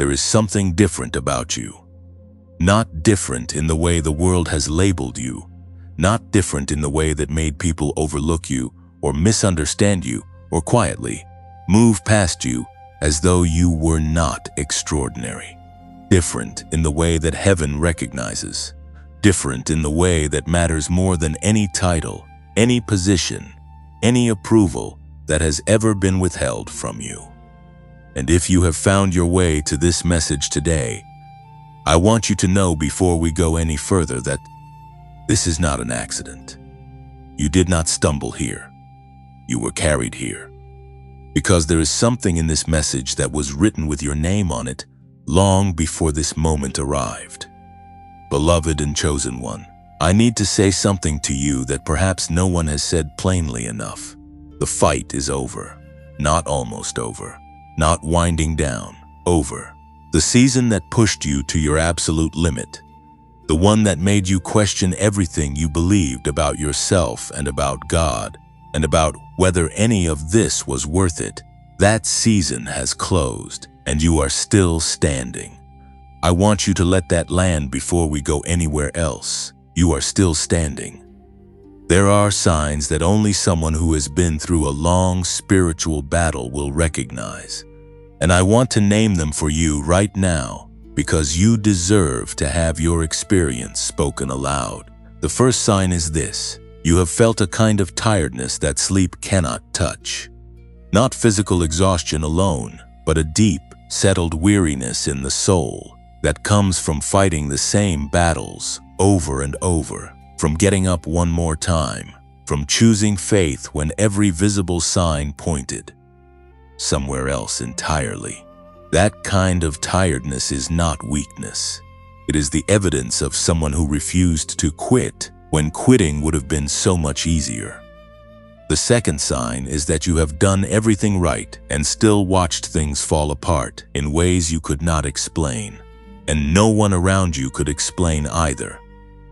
There is something different about you. Not different in the way the world has labeled you, not different in the way that made people overlook you or misunderstand you or quietly move past you as though you were not extraordinary. Different in the way that heaven recognizes. Different in the way that matters more than any title, any position, any approval that has ever been withheld from you. And if you have found your way to this message today, I want you to know before we go any further that this is not an accident. You did not stumble here. You were carried here. Because there is something in this message that was written with your name on it long before this moment arrived. Beloved and chosen one, I need to say something to you that perhaps no one has said plainly enough. The fight is over. Not almost over. Not winding down. Over. The season that pushed you to your absolute limit. The one that made you question everything you believed about yourself and about God, and about whether any of this was worth it. That season has closed, and you are still standing. I want you to let that land before we go anywhere else. You are still standing. There are signs that only someone who has been through a long spiritual battle will recognize. And I want to name them for you right now, because you deserve to have your experience spoken aloud. The first sign is this: you have felt a kind of tiredness that sleep cannot touch. Not physical exhaustion alone, but a deep, settled weariness in the soul that comes from fighting the same battles over and over, from getting up one more time, from choosing faith when every visible sign pointed somewhere else entirely. That kind of tiredness is not weakness. It is the evidence of someone who refused to quit when quitting would have been so much easier. The second sign is that you have done everything right and still watched things fall apart in ways you could not explain, and no one around you could explain either.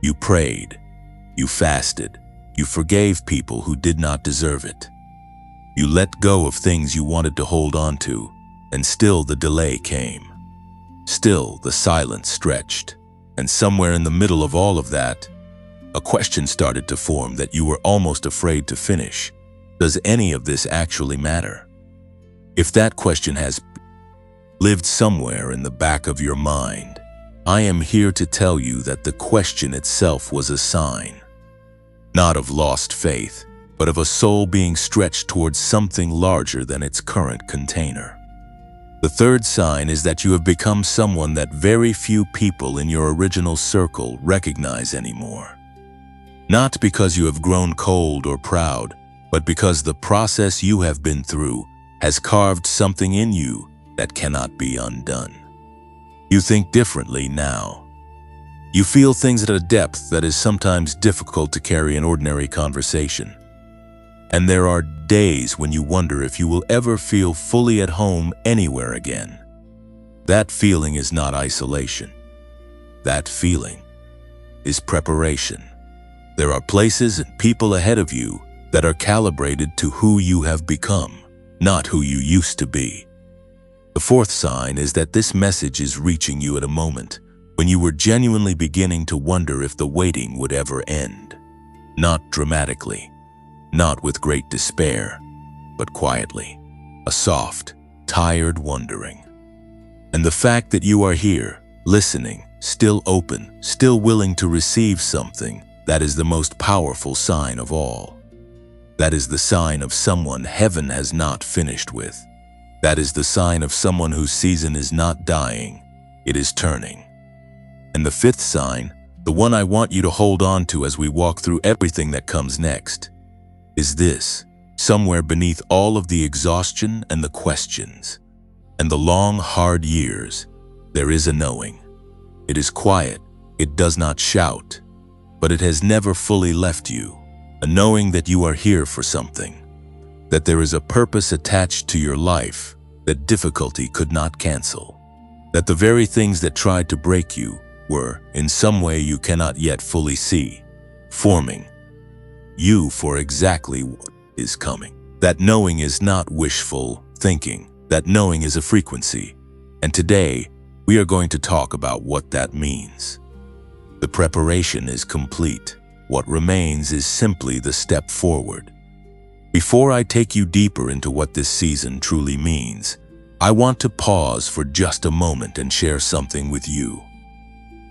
You prayed, you fasted, you forgave people who did not deserve it. You let go of things you wanted to hold on to, and still the delay came. Still the silence stretched, and somewhere in the middle of all of that, a question started to form that you were almost afraid to finish. Does any of this actually matter? If that question has lived somewhere in the back of your mind, I am here to tell you that the question itself was a sign, not of lost faith, but of a soul being stretched towards something larger than its current container. The third sign is that you have become someone that very few people in your original circle recognize anymore. Not because you have grown cold or proud, but because the process you have been through has carved something in you that cannot be undone. You think differently now. You feel things at a depth that is sometimes difficult to carry in ordinary conversation. And there are days when you wonder if you will ever feel fully at home anywhere again. That feeling is not isolation. That feeling is preparation. There are places and people ahead of you that are calibrated to who you have become, not who you used to be. The fourth sign is that this message is reaching you at a moment when you were genuinely beginning to wonder if the waiting would ever end. Not dramatically, not with great despair, but quietly, a soft, tired wondering. And the fact that you are here, listening, still open, still willing to receive something, that is the most powerful sign of all. That is the sign of someone heaven has not finished with. That is the sign of someone whose season is not dying, it is turning. And the fifth sign, the one I want you to hold on to as we walk through everything that comes next, is this: somewhere beneath all of the exhaustion and the questions and the long, hard years, there is a knowing. It is quiet, it does not shout, but it has never fully left you. A knowing that you are here for something, that there is a purpose attached to your life that difficulty could not cancel, that the very things that tried to break you were, in some way you cannot yet fully see, forming you for exactly what is coming. That knowing is not wishful thinking. That knowing is a frequency. And today, We are going to talk about what that means. The preparation is complete. What remains is simply the step forward. Before I take you deeper into what this season truly means, I want to pause for just a moment and share something with you.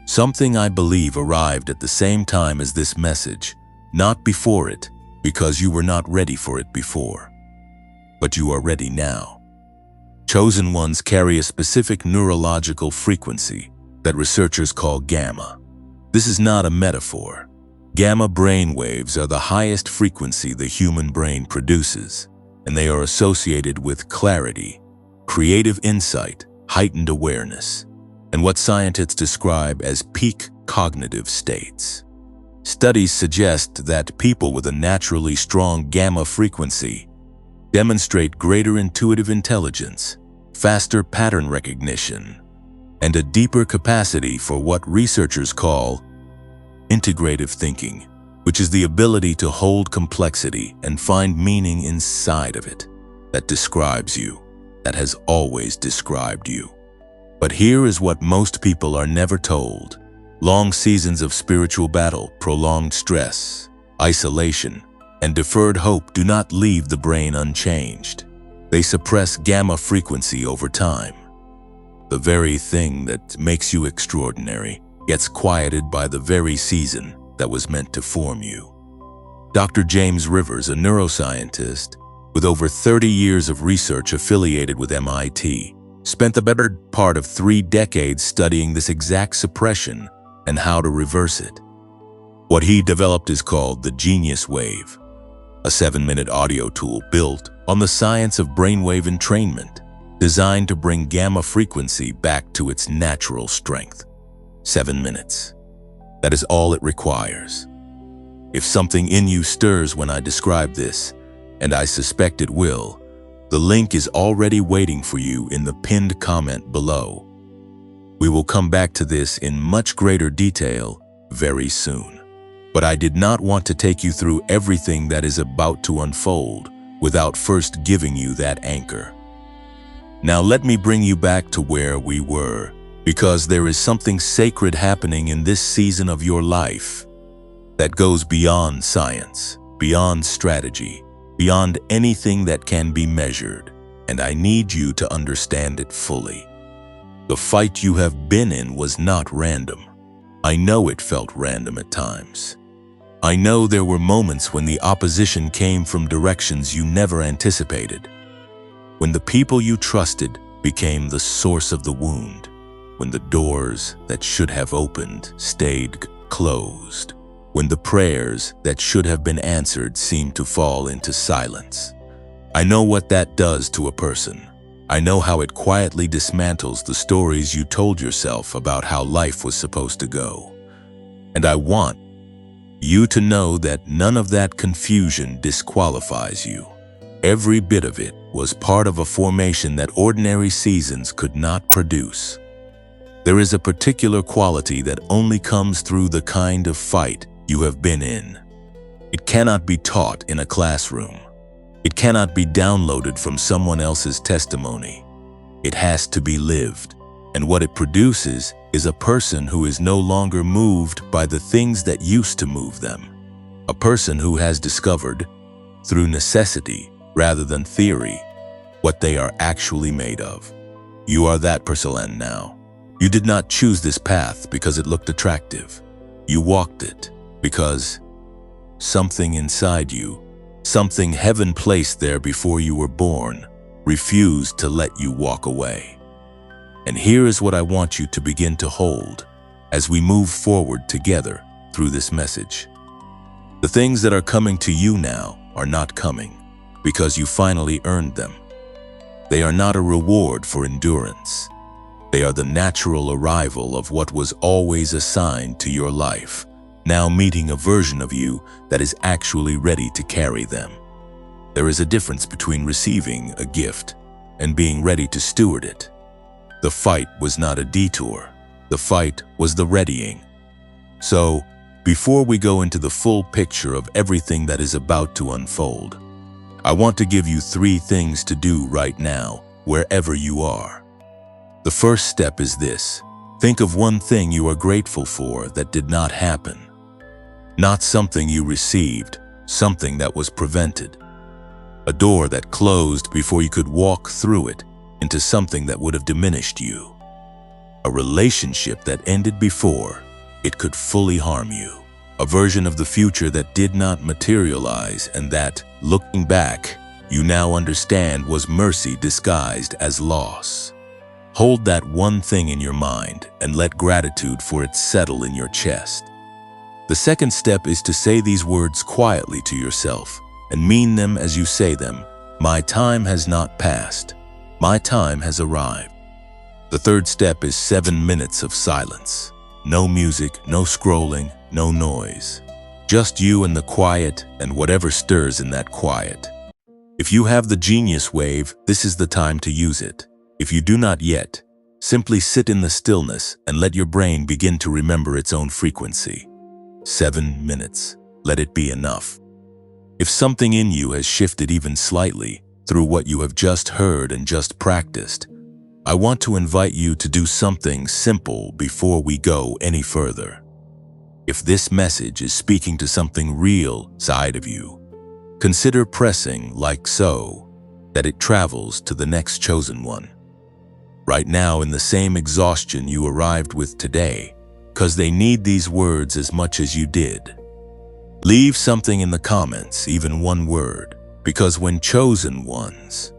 Something I believe arrived at the same time as this message, not before it, because you were not ready for it before. But you are ready now. Chosen ones carry a specific neurological frequency that researchers call gamma. This is not a metaphor. Gamma brain waves are the highest frequency the human brain produces, and they are associated with clarity, creative insight, heightened awareness, and what scientists describe as peak cognitive states. Studies suggest that people with a naturally strong gamma frequency demonstrate greater intuitive intelligence, faster pattern recognition, and a deeper capacity for what researchers call integrative thinking, which is the ability to hold complexity and find meaning inside of it. That describes you, that has always described you. But here is what most people are never told. Long seasons of spiritual battle, prolonged stress, isolation, and deferred hope do not leave the brain unchanged. They suppress gamma frequency over time. The very thing that makes you extraordinary gets quieted by the very season that was meant to form you. Dr. James Rivers, a neuroscientist with over 30 years of research affiliated with MIT, spent the better part of 3 decades studying this exact suppression and how to reverse it. What he developed is called the Genius Wave, a 7-minute audio tool built on the science of brainwave entrainment, designed to bring gamma frequency back to its natural strength. 7 minutes. That is all it requires. If something in you stirs when I describe this, and I suspect it will, the link is already waiting for you in the pinned comment below. We will come back to this in much greater detail very soon. But I did not want to take you through everything that is about to unfold without first giving you that anchor. Now let me bring you back to where we were, because there is something sacred happening in this season of your life that goes beyond science, beyond strategy, beyond anything that can be measured, and I need you to understand it fully. The fight you have been in was not random. I know it felt random at times. I know there were moments when the opposition came from directions you never anticipated, when the people you trusted became the source of the wound, when the doors that should have opened stayed closed, when the prayers that should have been answered seemed to fall into silence. I know what that does to a person. I know how it quietly dismantles the stories you told yourself about how life was supposed to go. And I want you to know that none of that confusion disqualifies you. Every bit of it was part of a formation that ordinary seasons could not produce. There is a particular quality that only comes through the kind of fight you have been in. It cannot be taught in a classroom. It cannot be downloaded from someone else's testimony. It has to be lived, and what it produces is a person who is no longer moved by the things that used to move them. A person who has discovered, through necessity rather than theory, what they are actually made of. You are that person now. You did not choose this path because it looked attractive. You walked it because something inside you, something heaven placed there before you were born, refused to let you walk away. And here is what I want you to begin to hold as we move forward together through this message. The things that are coming to you now are not coming because you finally earned them. They are not a reward for endurance. They are the natural arrival of what was always assigned to your life, now meeting a version of you that is actually ready to carry them. There is a difference between receiving a gift and being ready to steward it. The fight was not a detour. The fight was the readying. So, before we go into the full picture of everything that is about to unfold, I want to give you 3 things to do right now, wherever you are. The first step is this. Think of one thing you are grateful for that did not happen. Not something you received, something that was prevented. A door that closed before you could walk through it into something that would have diminished you. A relationship that ended before it could fully harm you. A version of the future that did not materialize and that, looking back, you now understand was mercy disguised as loss. Hold that one thing in your mind and let gratitude for it settle in your chest. The second step is to say these words quietly to yourself and mean them as you say them. My time has not passed. My time has arrived. The third step is 7 minutes of silence. No music, no scrolling, no noise. Just you and the quiet and whatever stirs in that quiet. If you have the genius wave, this is the time to use it. If you do not yet, simply sit in the stillness and let your brain begin to remember its own frequency. 7 minutes. Let it be enough. If something in you has shifted even slightly through what you have just heard and just practiced, I want to invite you to do something simple before we go any further. If this message is speaking to something real inside of you, consider pressing like so, that it travels to the next chosen one. Right now in the same exhaustion you arrived with today, because they need these words as much as you did. Leave something in the comments, even one word, because when chosen ones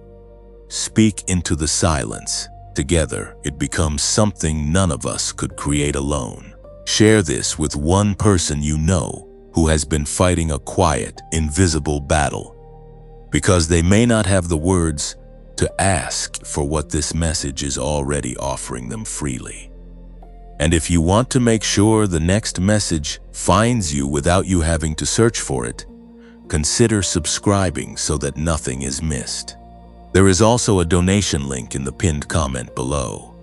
speak into the silence, together it becomes something none of us could create alone. Share this with one person you know who has been fighting a quiet, invisible battle, because they may not have the words to ask for what this message is already offering them freely. And if you want to make sure the next message finds you without you having to search for it, consider subscribing so that nothing is missed. There is also a donation link in the pinned comment below,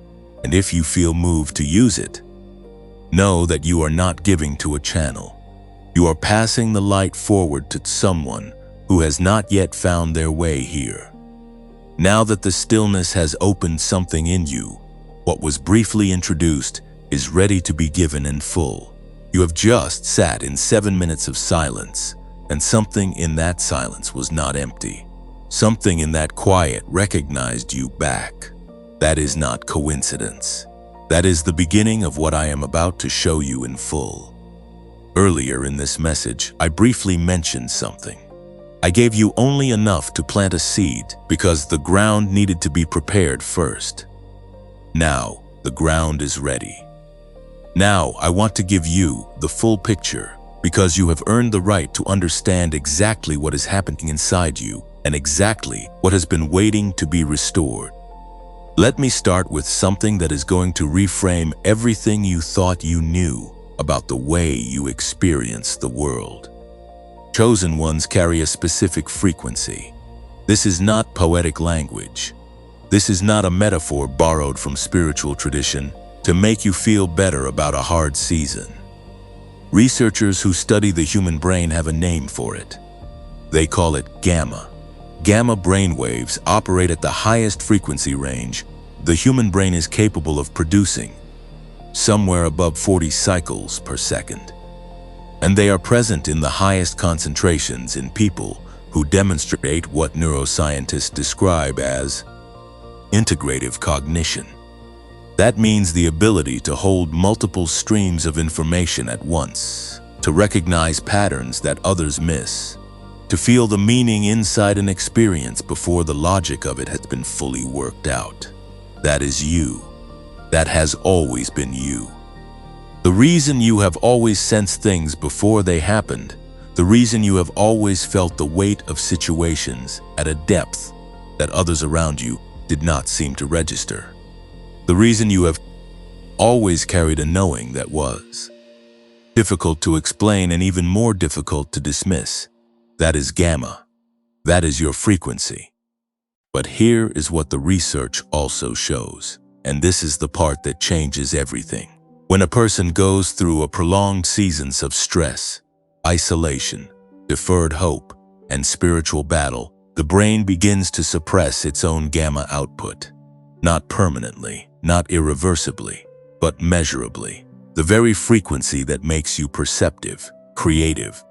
and if you feel moved to use it, know that you are not giving to a channel. You are passing the light forward to someone who has not yet found their way here. Now that the stillness has opened something in you, what was briefly introduced is ready to be given in full. You have just sat in 7 minutes of silence, and something in that silence was not empty. Something in that quiet recognized you back. That is not coincidence. That is the beginning of what I am about to show you in full. Earlier in this message, I briefly mentioned something. I gave you only enough to plant a seed because the ground needed to be prepared first. Now, the ground is ready. Now, I want to give you the full picture because you have earned the right to understand exactly what is happening inside you and exactly what has been waiting to be restored. Let me start with something that is going to reframe everything you thought you knew about the way you experience the world. Chosen ones carry a specific frequency. This is not poetic language. This is not a metaphor borrowed from spiritual tradition to make you feel better about a hard season. Researchers who study the human brain have a name for it. They call it gamma. Gamma brainwaves operate at the highest frequency range the human brain is capable of producing, somewhere above 40 cycles per second. And they are present in the highest concentrations in people who demonstrate what neuroscientists describe as integrative cognition. That means the ability to hold multiple streams of information at once, to recognize patterns that others miss, to feel the meaning inside an experience before the logic of it has been fully worked out. That is you. That has always been you. The reason you have always sensed things before they happened, the reason you have always felt the weight of situations at a depth that others around you did not seem to register, the reason you have always carried a knowing that was difficult to explain and even more difficult to dismiss, that is gamma. That is your frequency. But here is what the research also shows, and this is the part that changes everything. When a person goes through a prolonged seasons of stress, isolation, deferred hope, and spiritual battle, the brain begins to suppress its own gamma output. Not permanently, not irreversibly, but measurably. The very frequency that makes you perceptive, creative,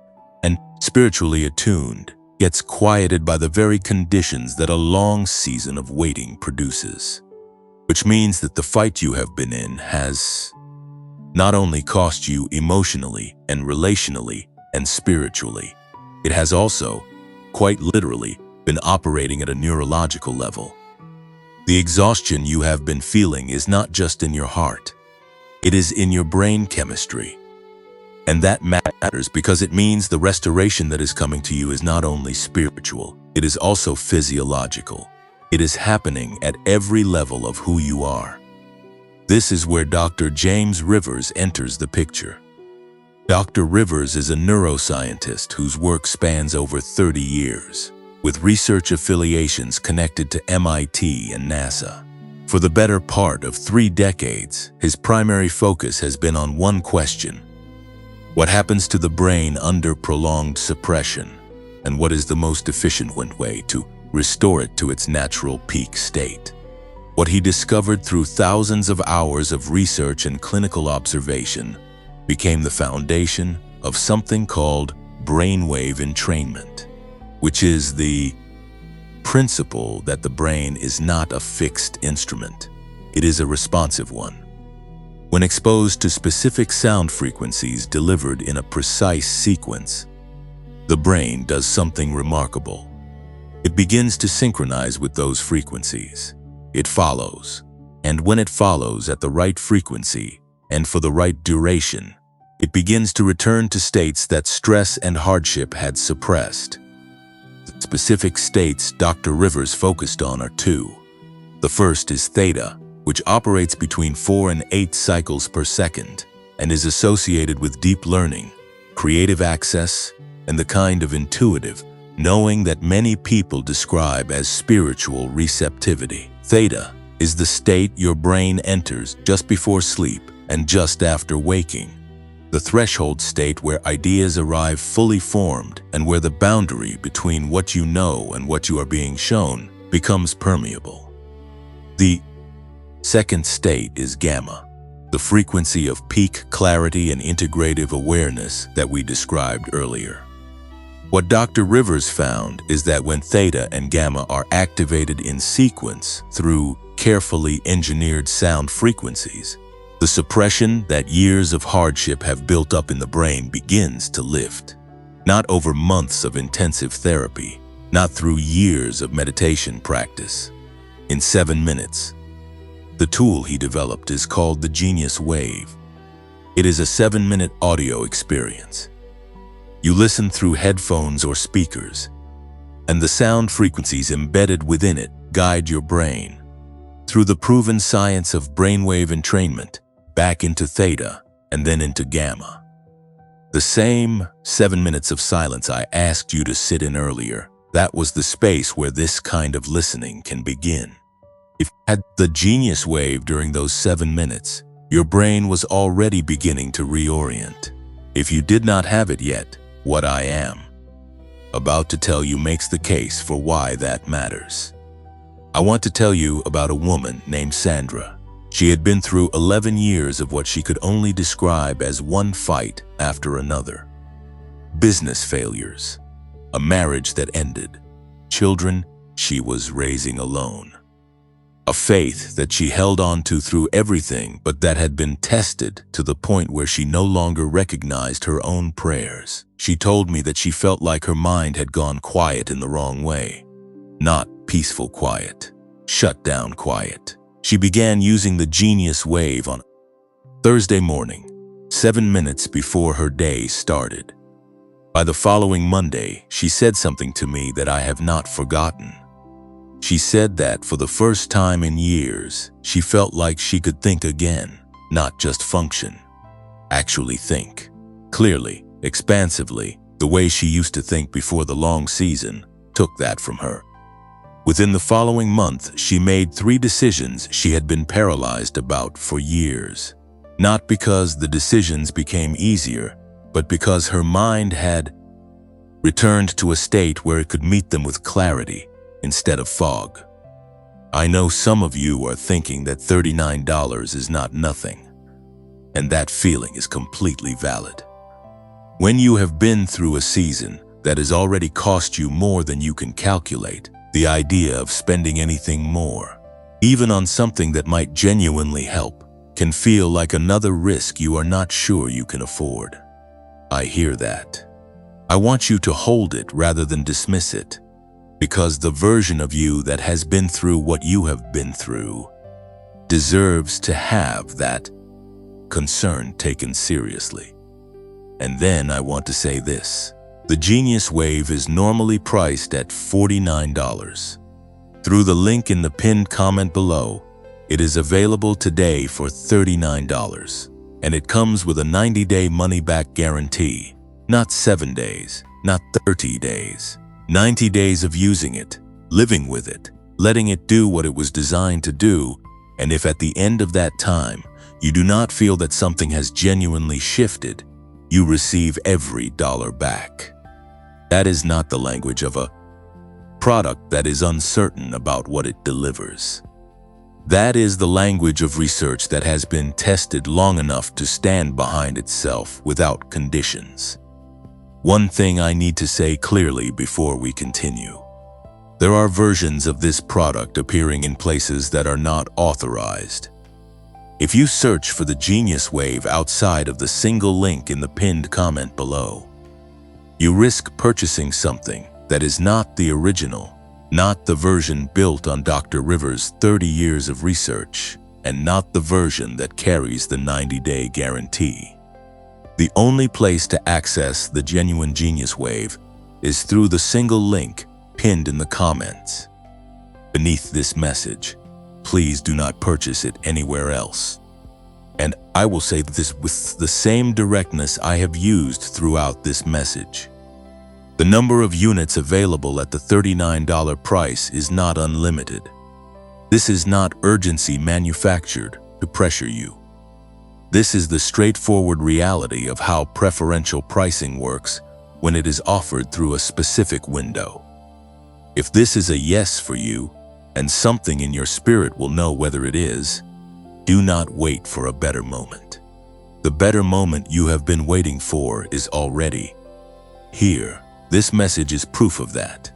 and spiritually attuned gets quieted by the very conditions that a long season of waiting produces. Which means that the fight you have been in has not only cost you emotionally and relationally and spiritually, it has also, quite literally, been operating at a neurological level. The exhaustion you have been feeling is not just in your heart, it is in your brain chemistry. And that matters because it means the restoration that is coming to you is not only spiritual, it is also physiological. It is happening at every level of who you are. This is where Dr. James Rivers enters the picture. Dr. Rivers is a neuroscientist whose work spans over 30 years, with research affiliations connected to MIT and NASA. For the better part of 3 decades, his primary focus has been on one question: what happens to the brain under prolonged suppression, and what is the most efficient way to restore it to its natural peak state? What he discovered through thousands of hours of research and clinical observation became the foundation of something called brainwave entrainment, which is the principle that the brain is not a fixed instrument. It is a responsive one. When exposed to specific sound frequencies delivered in a precise sequence, the brain does something remarkable. It begins to synchronize with those frequencies. It follows, and when it follows at the right frequency and for the right duration, it begins to return to states that stress and hardship had suppressed. The specific states Dr. Rivers focused on are 2. The first is theta, which operates between 4 and 8 cycles per second and is associated with deep learning, creative access, and the kind of intuitive knowing that many people describe as spiritual receptivity. Theta is the state your brain enters just before sleep and just after waking, the threshold state where ideas arrive fully formed and where the boundary between what you know and what you are being shown becomes permeable. The second state is gamma, the frequency of peak clarity and integrative awareness that we described earlier. What Dr. Rivers found is that when theta and gamma are activated in sequence through carefully engineered sound frequencies, the suppression that years of hardship have built up in the brain begins to lift. Not over months of intensive therapy, not through years of meditation practice. In 7 minutes. The tool he developed is called the Genius Wave. It is a 7-minute audio experience. You listen through headphones or speakers, and the sound frequencies embedded within it guide your brain through the proven science of brainwave entrainment back into theta and then into gamma. The same 7 minutes of silence I asked you to sit in earlier, that was the space where this kind of listening can begin. If you had the Genius Wave during those 7 minutes, your brain was already beginning to reorient. If you did not have it yet, what I am about to tell you makes the case for why that matters. I want to tell you about a woman named Sandra. She had been through 11 years of what she could only describe as one fight after another. Business failures, a marriage that ended, children she was raising alone. A faith that she held on to through everything, but that had been tested to the point where she no longer recognized her own prayers. She told me that she felt like her mind had gone quiet in the wrong way. Not peaceful quiet, shut down quiet. She began using the Genius Wave on Thursday morning, 7 minutes before her day started. By the following Monday, she said something to me that I have not forgotten. She said that for the first time in years, she felt like she could think again, not just function. Actually think. Clearly, expansively, the way she used to think before the long season took that from her. Within the following month, she made 3 decisions she had been paralyzed about for years. Not because the decisions became easier, but because her mind had returned to a state where it could meet them with clarity instead of fog. I know some of you are thinking that $39 is not nothing, and that feeling is completely valid. When you have been through a season that has already cost you more than you can calculate, the idea of spending anything more, even on something that might genuinely help, can feel like another risk you are not sure you can afford. I hear that. I want you to hold it rather than dismiss it, because the version of you that has been through what you have been through deserves to have that concern taken seriously. And then I want to say this. The Genius Wave is normally priced at $49. Through the link in the pinned comment below, it is available today for $39, and it comes with a 90-day money-back guarantee. Not 7 days, not 30 days. 90 days of using it, living with it, letting it do what it was designed to do, and if at the end of that time you do not feel that something has genuinely shifted, you receive every dollar back. That is not the language of a product that is uncertain about what it delivers. That is the language of research that has been tested long enough to stand behind itself without conditions. One thing I need to say clearly before we continue. There are versions of this product appearing in places that are not authorized. If you search for the Genius Wave outside of the single link in the pinned comment below, you risk purchasing something that is not the original, not the version built on Dr. Rivers' 30 years of research, and not the version that carries the 90-day guarantee. The only place to access the genuine Genius Wave is through the single link pinned in the comments beneath this message. Please do not purchase it anywhere else. And I will say this with the same directness I have used throughout this message. The number of units available at the $39 price is not unlimited. This is not urgency manufactured to pressure you. This is the straightforward reality of how preferential pricing works when it is offered through a specific window. If this is a yes for you, and something in your spirit will know whether it is, do not wait for a better moment. The better moment you have been waiting for is already here. This message is proof of that.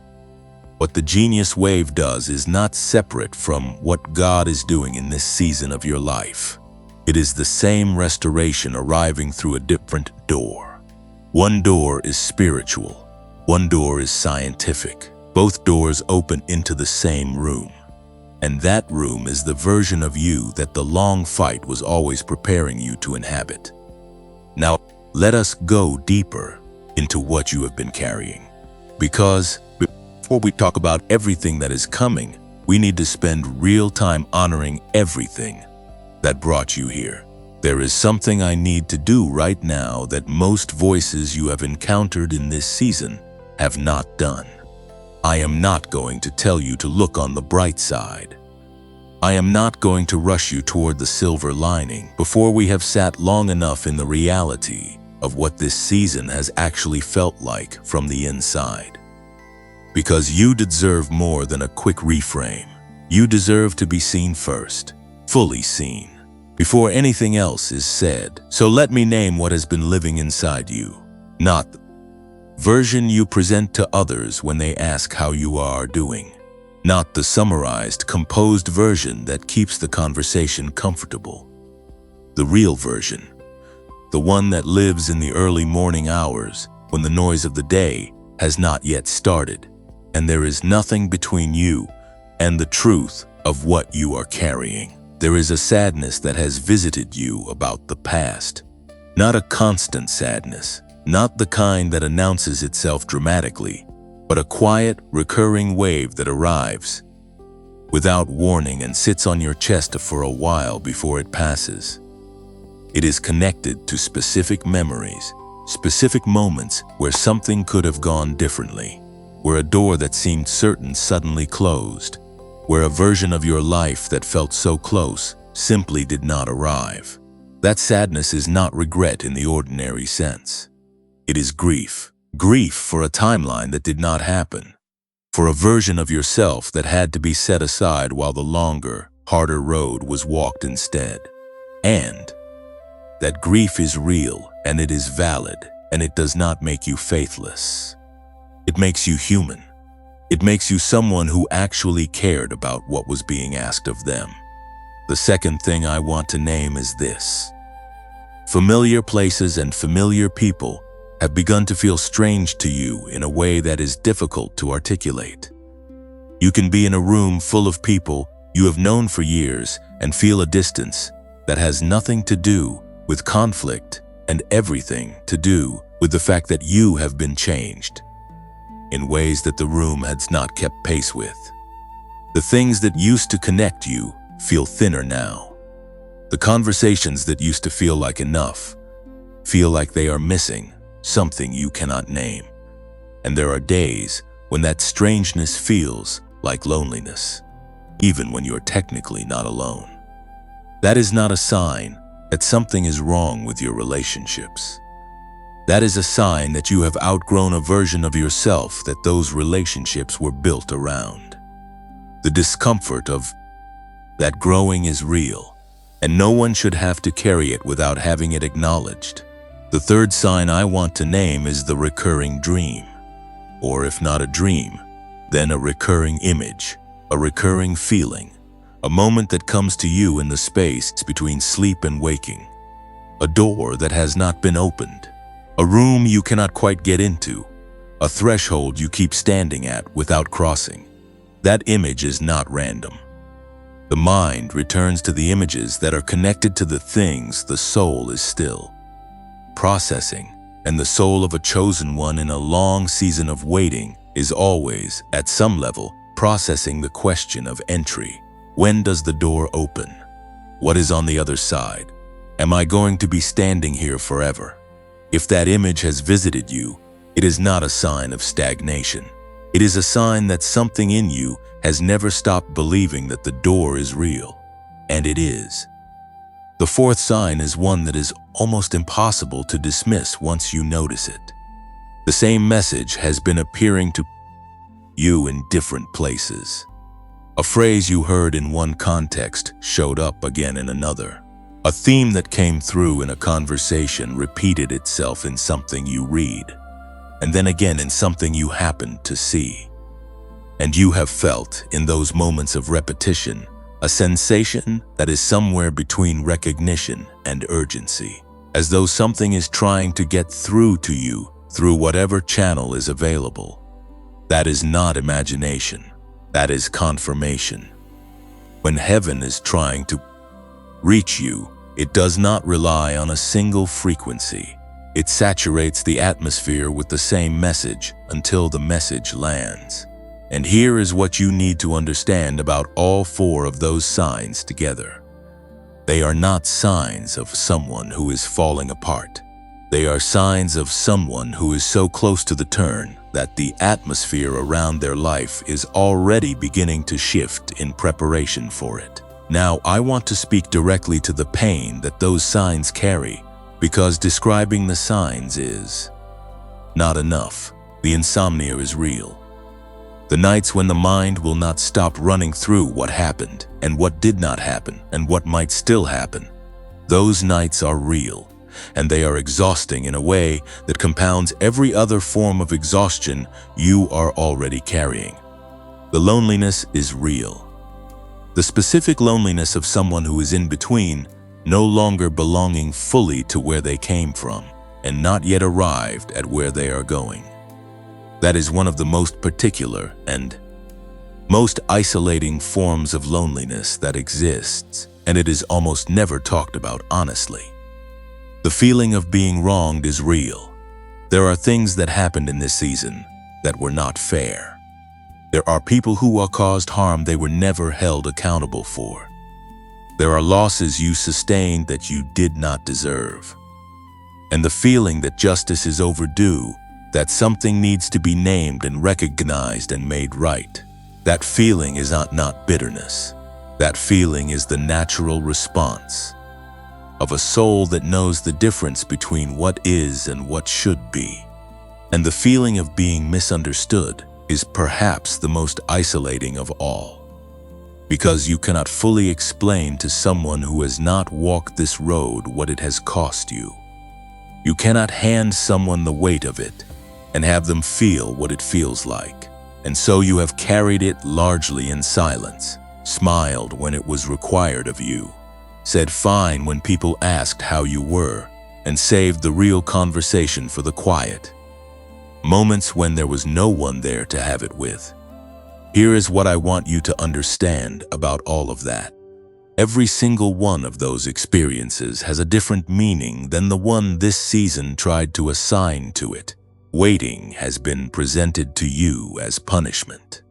What the Genius Wave does is not separate from what God is doing in this season of your life. It is the same restoration arriving through a different door. One door is spiritual, one door is scientific. Both doors open into the same room. And that room is the version of you that the long fight was always preparing you to inhabit. Now, let us go deeper into what you have been carrying. Because before we talk about everything that is coming, we need to spend real time honoring everything that brought you here. There is something I need to do right now that most voices you have encountered in this season have not done. I am not going to tell you to look on the bright side. I am not going to rush you toward the silver lining before we have sat long enough in the reality of what this season has actually felt like from the inside. Because you deserve more than a quick reframe. You deserve to be seen first, fully seen, before anything else is said. So let me name what has been living inside you, not the version you present to others when they ask how you are doing, not the summarized, composed version that keeps the conversation comfortable. The real version, the one that lives in the early morning hours when the noise of the day has not yet started, and there is nothing between you and the truth of what you are carrying. There is a sadness that has visited you about the past, not a constant sadness, not the kind that announces itself dramatically, but a quiet, recurring wave that arrives without warning and sits on your chest for a while before it passes. It is connected to specific memories, specific moments where something could have gone differently, where a door that seemed certain suddenly closed, where a version of your life that felt so close simply did not arrive. That sadness is not regret in the ordinary sense. It is grief. Grief for a timeline that did not happen, for a version of yourself that had to be set aside while the longer, harder road was walked instead. And that grief is real and it is valid, and it does not make you faithless. It makes you human. It makes you someone who actually cared about what was being asked of them. The second thing I want to name is this. Familiar places and familiar people have begun to feel strange to you in a way that is difficult to articulate. You can be in a room full of people you have known for years and feel a distance that has nothing to do with conflict and everything to do with the fact that you have been changed in ways that the room has not kept pace with. The things that used to connect you feel thinner now. The conversations that used to feel like enough feel like they are missing something you cannot name. And there are days when that strangeness feels like loneliness, even when you're technically not alone. That is not a sign that something is wrong with your relationships. That is a sign that you have outgrown a version of yourself that those relationships were built around. The discomfort of that growing is real, and no one should have to carry it without having it acknowledged. The third sign I want to name is the recurring dream. Or if not a dream, then a recurring image, a recurring feeling, a moment that comes to you in the space between sleep and waking, a door that has not been opened, a room you cannot quite get into, a threshold you keep standing at without crossing. That image is not random. The mind returns to the images that are connected to the things the soul is still processing, and the soul of a chosen one in a long season of waiting is always, at some level, processing the question of entry. When does the door open? What is on the other side? Am I going to be standing here forever? If that image has visited you, it is not a sign of stagnation. It is a sign that something in you has never stopped believing that the door is real, and it is. The fourth sign is one that is almost impossible to dismiss once you notice it. The same message has been appearing to you in different places. A phrase you heard in one context showed up again in another. A theme that came through in a conversation repeated itself in something you read, and then again in something you happened to see. And you have felt, in those moments of repetition, a sensation that is somewhere between recognition and urgency, as though something is trying to get through to you through whatever channel is available. That is not imagination. That is confirmation. When heaven is trying to reach you, it does not rely on a single frequency. It saturates the atmosphere with the same message until the message lands. And here is what you need to understand about all four of those signs together. They are not signs of someone who is falling apart. They are signs of someone who is so close to the turn that the atmosphere around their life is already beginning to shift in preparation for it. Now, I want to speak directly to the pain that those signs carry, because describing the signs is not enough. The insomnia is real. The nights when the mind will not stop running through what happened and what did not happen and what might still happen. Those nights are real, and they are exhausting in a way that compounds every other form of exhaustion you are already carrying. The loneliness is real. The specific loneliness of someone who is in between, no longer belonging fully to where they came from and not yet arrived at where they are going. That is one of the most particular and most isolating forms of loneliness that exists, and it is almost never talked about honestly. The feeling of being wronged is real. There are things that happened in this season that were not fair. There are people who are caused harm they were never held accountable for. There are losses you sustained that you did not deserve. And the feeling that justice is overdue, that something needs to be named and recognized and made right. That feeling is not bitterness. That feeling is the natural response of a soul that knows the difference between what is and what should be. And the feeling of being misunderstood is perhaps the most isolating of all, because you cannot fully explain to someone who has not walked this road what it has cost you. You cannot hand someone the weight of it and have them feel what it feels like. And so you have carried it largely in silence, smiled when it was required of you, said fine when people asked how you were, and saved the real conversation for the quiet moments when there was no one there to have it with. Here is what I want you to understand about all of that. Every single one of those experiences has a different meaning than the one this season tried to assign to it. Waiting has been presented to you as punishment,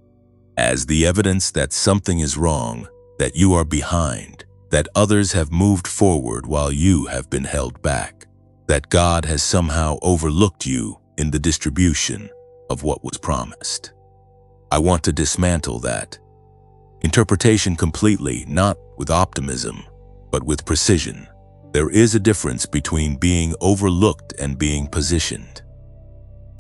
as the evidence that something is wrong, that you are behind, that others have moved forward while you have been held back, that God has somehow overlooked you in the distribution of what was promised. I want to dismantle that interpretation completely, not with optimism, but with precision. There is a difference between being overlooked and being positioned.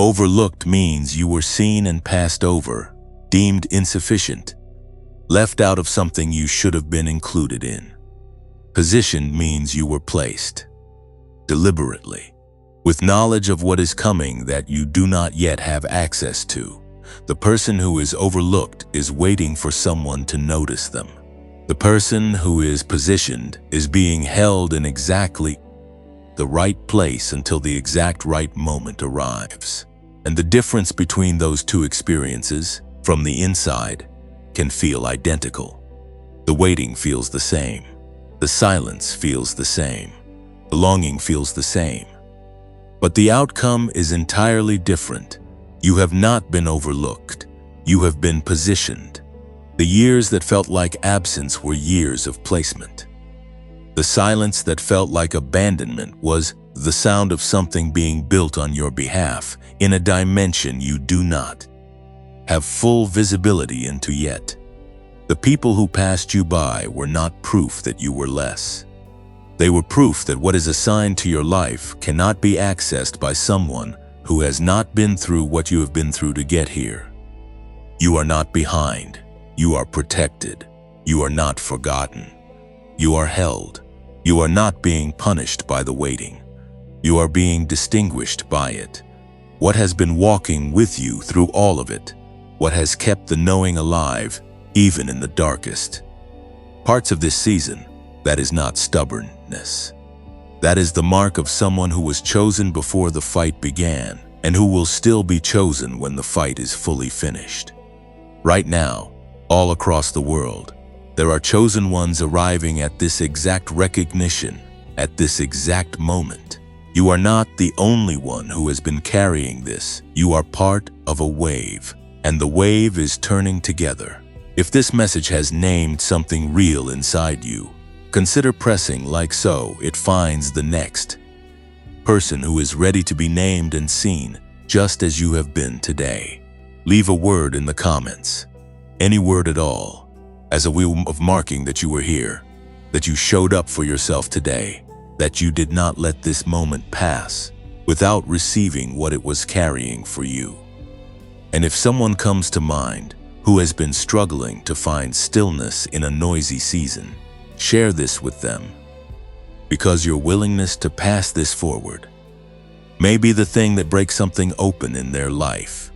Overlooked means you were seen and passed over, deemed insufficient, left out of something you should have been included in. Positioned means you were placed, deliberately, with knowledge of what is coming that you do not yet have access to. The person who is overlooked is waiting for someone to notice them. The person who is positioned is being held in exactly the right place until the exact right moment arrives. And the difference between those two experiences, from the inside, can feel identical. The waiting feels the same. The silence feels the same. The longing feels the same. But the outcome is entirely different. You have not been overlooked. You have been positioned. The years that felt like absence were years of placement. The silence that felt like abandonment was the sound of something being built on your behalf in a dimension you do not have full visibility into yet. The people who passed you by were not proof that you were less. They were proof that what is assigned to your life cannot be accessed by someone who has not been through what you have been through to get here. You are not behind. You are protected. You are not forgotten. You are held. You are not being punished by the waiting. You are being distinguished by it. What has been walking with you through all of it? What has kept the knowing alive, even in the darkest parts of this season? That is not stubbornness. That is the mark of someone who was chosen before the fight began, and who will still be chosen when the fight is fully finished. Right now, all across the world, there are chosen ones arriving at this exact recognition, at this exact moment. You are not the only one who has been carrying this. You are part of a wave, and the wave is turning together. If this message has named something real inside you, consider pressing like so it finds the next person who is ready to be named and seen just as you have been today. Leave a word in the comments, any word at all, as a way of marking that you were here, that you showed up for yourself today, that you did not let this moment pass without receiving what it was carrying for you. And if someone comes to mind who has been struggling to find stillness in a noisy season, share this with them, because your willingness to pass this forward may be the thing that breaks something open in their life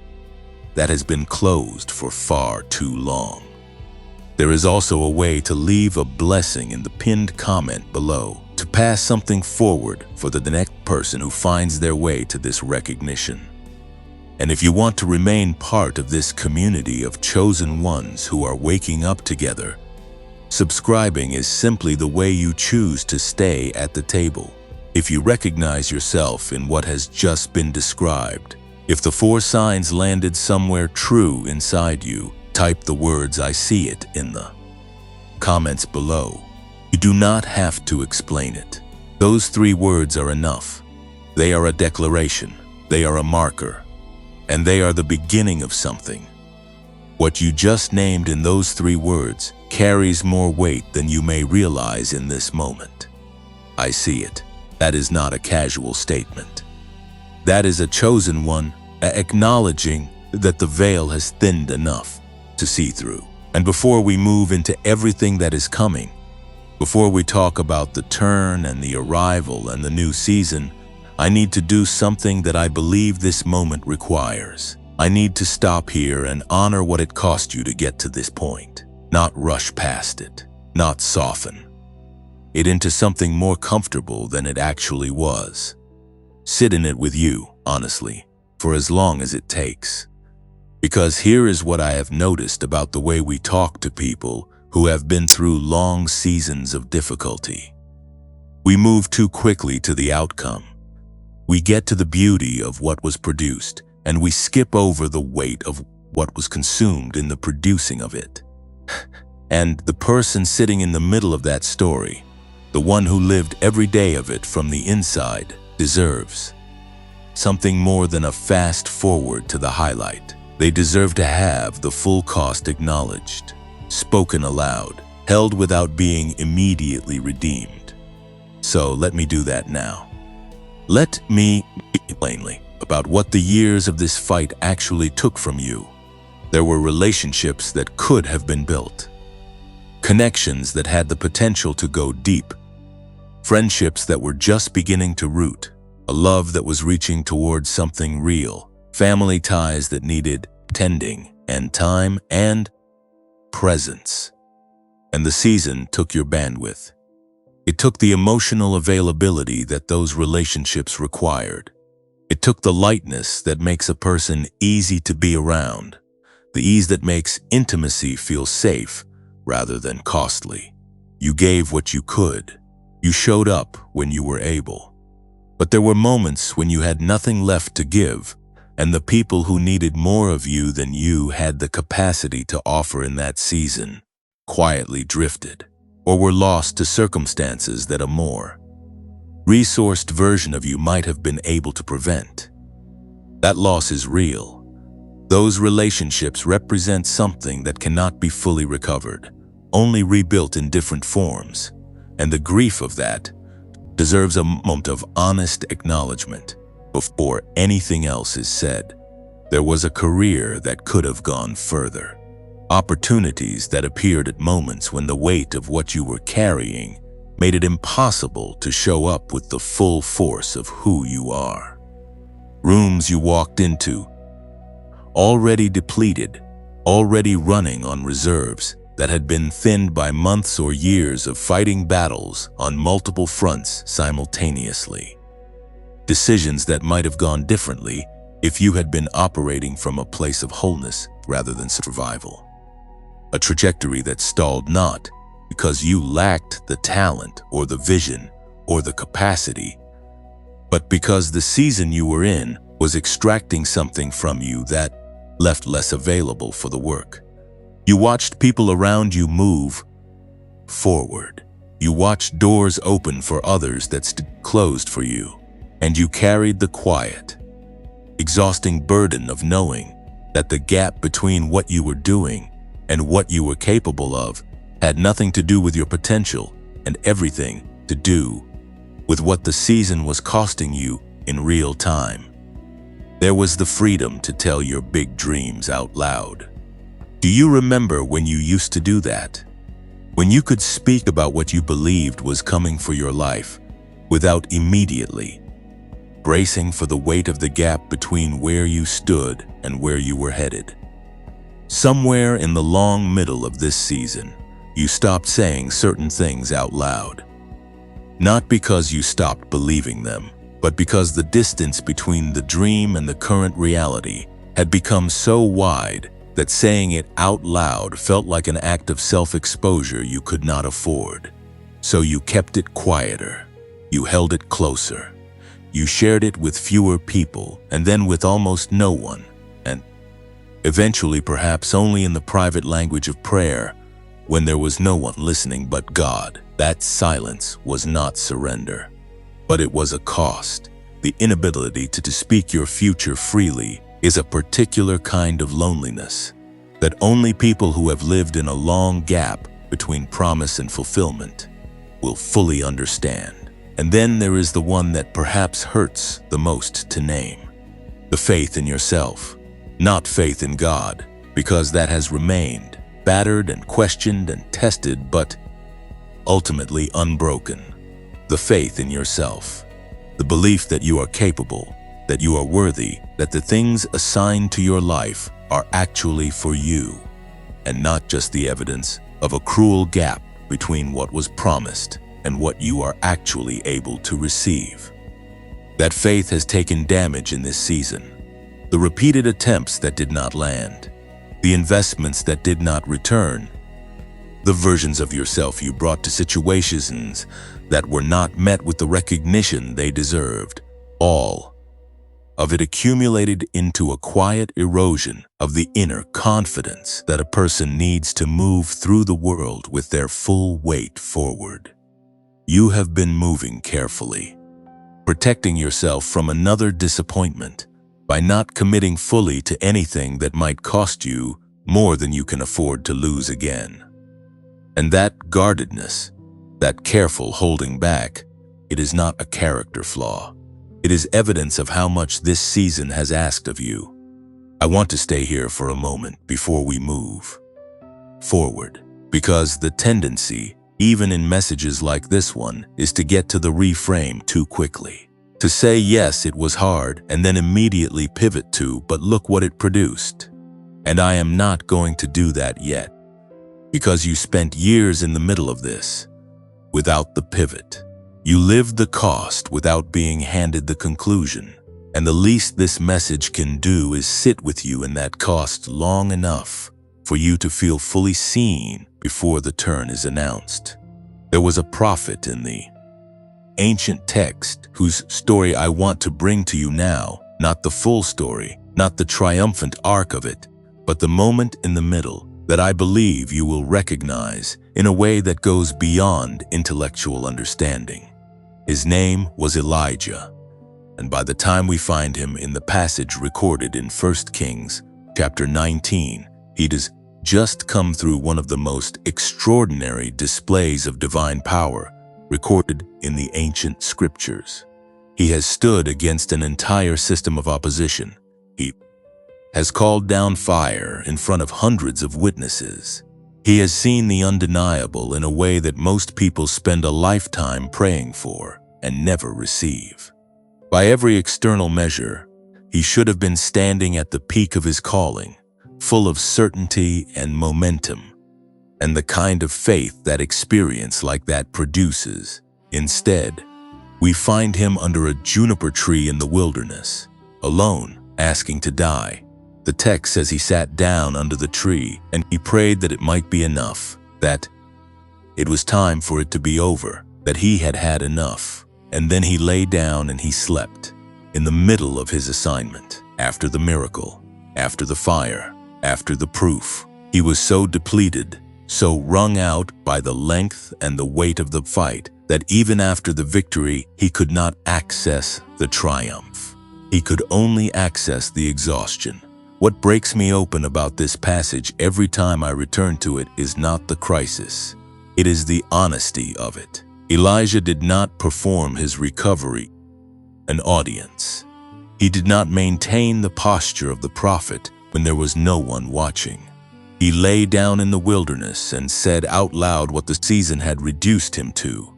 that has been closed for far too long. There is also a way to leave a blessing in the pinned comment below, to pass something forward for the next person who finds their way to this recognition. And if you want to remain part of this community of chosen ones who are waking up together, subscribing is simply the way you choose to stay at the table. If you recognize yourself in what has just been described, if the 4 signs landed somewhere true inside you, type the words "I see it" in the comments below. You do not have to explain it. Those 3 words are enough. They are a declaration, they are a marker, and they are the beginning of something. What you just named in those 3 words carries more weight than you may realize in this moment. I see it. That is not a casual statement. That is a chosen one acknowledging that the veil has thinned enough to see through. And before we move into everything that is coming, before we talk about the turn and the arrival and the new season, I need to do something that I believe this moment requires. I need to stop here and honor what it cost you to get to this point, not rush past it, not soften it into something more comfortable than it actually was. Sit in it with you, honestly, for as long as it takes. Because here is what I have noticed about the way we talk to people who have been through long seasons of difficulty. We move too quickly to the outcome. We get to the beauty of what was produced, and we skip over the weight of what was consumed in the producing of it. And the person sitting in the middle of that story, the one who lived every day of it from the inside, deserves something more than a fast forward to the highlight. They deserve to have the full cost acknowledged, spoken aloud, held without being immediately redeemed. So let me do that now. Let me speak plainly about what the years of this fight actually took from you. There were relationships that could have been built, connections that had the potential to go deep, friendships that were just beginning to root, a love that was reaching towards something real, family ties that needed tending and time and presence. And the season took your bandwidth. It took the emotional availability that those relationships required. It took the lightness that makes a person easy to be around, the ease that makes intimacy feel safe rather than costly. You gave what you could. You showed up when you were able. But there were moments when you had nothing left to give, and the people who needed more of you than you had the capacity to offer in that season quietly drifted, or were lost to circumstances that a more resourced version of you might have been able to prevent. That loss is real. Those relationships represent something that cannot be fully recovered, only rebuilt in different forms. And the grief of that deserves a moment of honest acknowledgement before anything else is said. There was a career that could have gone further. Opportunities that appeared at moments when the weight of what you were carrying made it impossible to show up with the full force of who you are. Rooms you walked into, already depleted, already running on reserves that had been thinned by months or years of fighting battles on multiple fronts simultaneously. Decisions that might have gone differently if you had been operating from a place of wholeness rather than survival. A trajectory that stalled not because you lacked the talent or the vision or the capacity, but because the season you were in was extracting something from you that left less available for the work. You watched people around you move forward. You watched doors open for others that stood closed for you, and you carried the quiet, exhausting burden of knowing that the gap between what you were doing and what you were capable of had nothing to do with your potential and everything to do with what the season was costing you in real time. There was the freedom to tell your big dreams out loud. Do you remember when you used to do that? When you could speak about what you believed was coming for your life without immediately bracing for the weight of the gap between where you stood and where you were headed? Somewhere in the long middle of this season, you stopped saying certain things out loud. Not because you stopped believing them, but because the distance between the dream and the current reality had become so wide that saying it out loud felt like an act of self-exposure you could not afford. So you kept it quieter. You held it closer. You shared it with fewer people, and then with almost no one, and eventually perhaps only in the private language of prayer, when there was no one listening but God. That silence was not surrender, but it was a cost. The inability to speak your future freely is a particular kind of loneliness that only people who have lived in a long gap between promise and fulfillment will fully understand. And then there is the one that perhaps hurts the most to name: the faith in yourself. Not faith in God, because that has remained, battered and questioned and tested, but ultimately unbroken. The faith in yourself, the belief that you are capable, that you are worthy, that the things assigned to your life are actually for you, and not just the evidence of a cruel gap between what was promised and what you are actually able to receive. That faith has taken damage in this season. The repeated attempts that did not land, the investments that did not return, the versions of yourself you brought to situations that were not met with the recognition they deserved, all of it accumulated into a quiet erosion of the inner confidence that a person needs to move through the world with their full weight forward. You have been moving carefully, protecting yourself from another disappointment by not committing fully to anything that might cost you more than you can afford to lose again. And that guardedness, that careful holding back, it is not a character flaw. It is evidence of how much this season has asked of you. I want to stay here for a moment before we move forward, because the tendency, even in messages like this one, is to get to the reframe too quickly. To say, yes, it was hard, and then immediately pivot to, but look what it produced. And I am not going to do that yet, because you spent years in the middle of this, without the pivot. You lived the cost without being handed the conclusion. And the least this message can do is sit with you in that cost long enough for you to feel fully seen before the turn is announced. There was a prophet in the ancient text whose story I want to bring to you now, not the full story, not the triumphant arc of it, but the moment in the middle that I believe you will recognize in a way that goes beyond intellectual understanding. His name was Elijah, and by the time we find him in the passage recorded in 1 Kings chapter 19, he'd just come through one of the most extraordinary displays of divine power recorded in the ancient scriptures. He has stood against an entire system of opposition. He has called down fire in front of hundreds of witnesses. He has seen the undeniable in a way that most people spend a lifetime praying for and never receive. By every external measure, he should have been standing at the peak of his calling, full of certainty and momentum, and the kind of faith that experience like that produces. Instead, we find him under a juniper tree in the wilderness, alone, asking to die. The text says he sat down under the tree and he prayed that it might be enough, that it was time for it to be over, that he had had enough. And then he lay down and he slept in the middle of his assignment. After the miracle, after the fire, after the proof, he was so depleted, so wrung out by the length and the weight of the fight, that even after the victory, he could not access the triumph. He could only access the exhaustion. What breaks me open about this passage every time I return to it is not the crisis. It is the honesty of it. Elijah did not perform his recovery an audience. He did not maintain the posture of the prophet when there was no one watching. He lay down in the wilderness and said out loud what the season had reduced him to,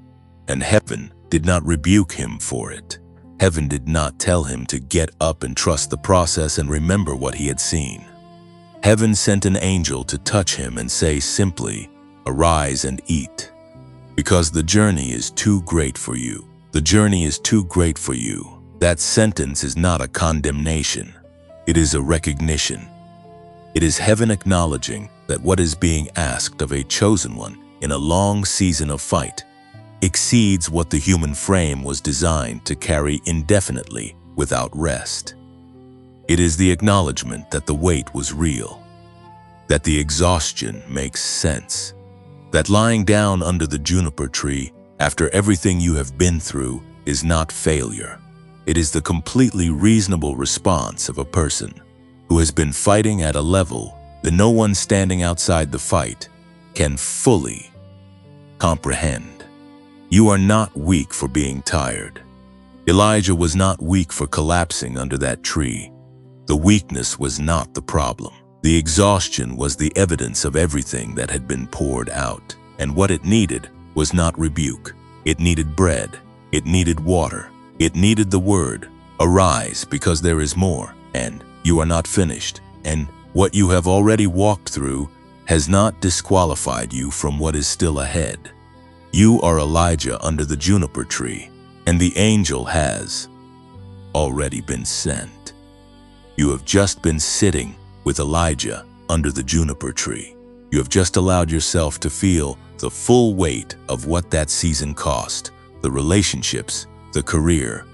and heaven did not rebuke him for it. Heaven did not tell him to get up and trust the process and remember what he had seen. Heaven sent an angel to touch him and say simply, "Arise and eat." Because the journey is too great for you. The journey is too great for you. That sentence is not a condemnation. It is a recognition. It is heaven acknowledging that what is being asked of a chosen one in a long season of fight exceeds what the human frame was designed to carry indefinitely without rest. It is the acknowledgement that the weight was real, that the exhaustion makes sense, that lying down under the juniper tree after everything you have been through is not failure. It is the completely reasonable response of a person who has been fighting at a level that no one standing outside the fight can fully comprehend. You are not weak for being tired. Elijah was not weak for collapsing under that tree. The weakness was not the problem. The exhaustion was the evidence of everything that had been poured out. And what it needed was not rebuke. It needed bread. It needed water. It needed the word, "Arise, because there is more, and you are not finished." And what you have already walked through has not disqualified you from what is still ahead. You are Elijah under the juniper tree, and the angel has already been sent. You have just been sitting with Elijah under the juniper tree. You have just allowed yourself to feel the full weight of what that season cost, the relationships, the career,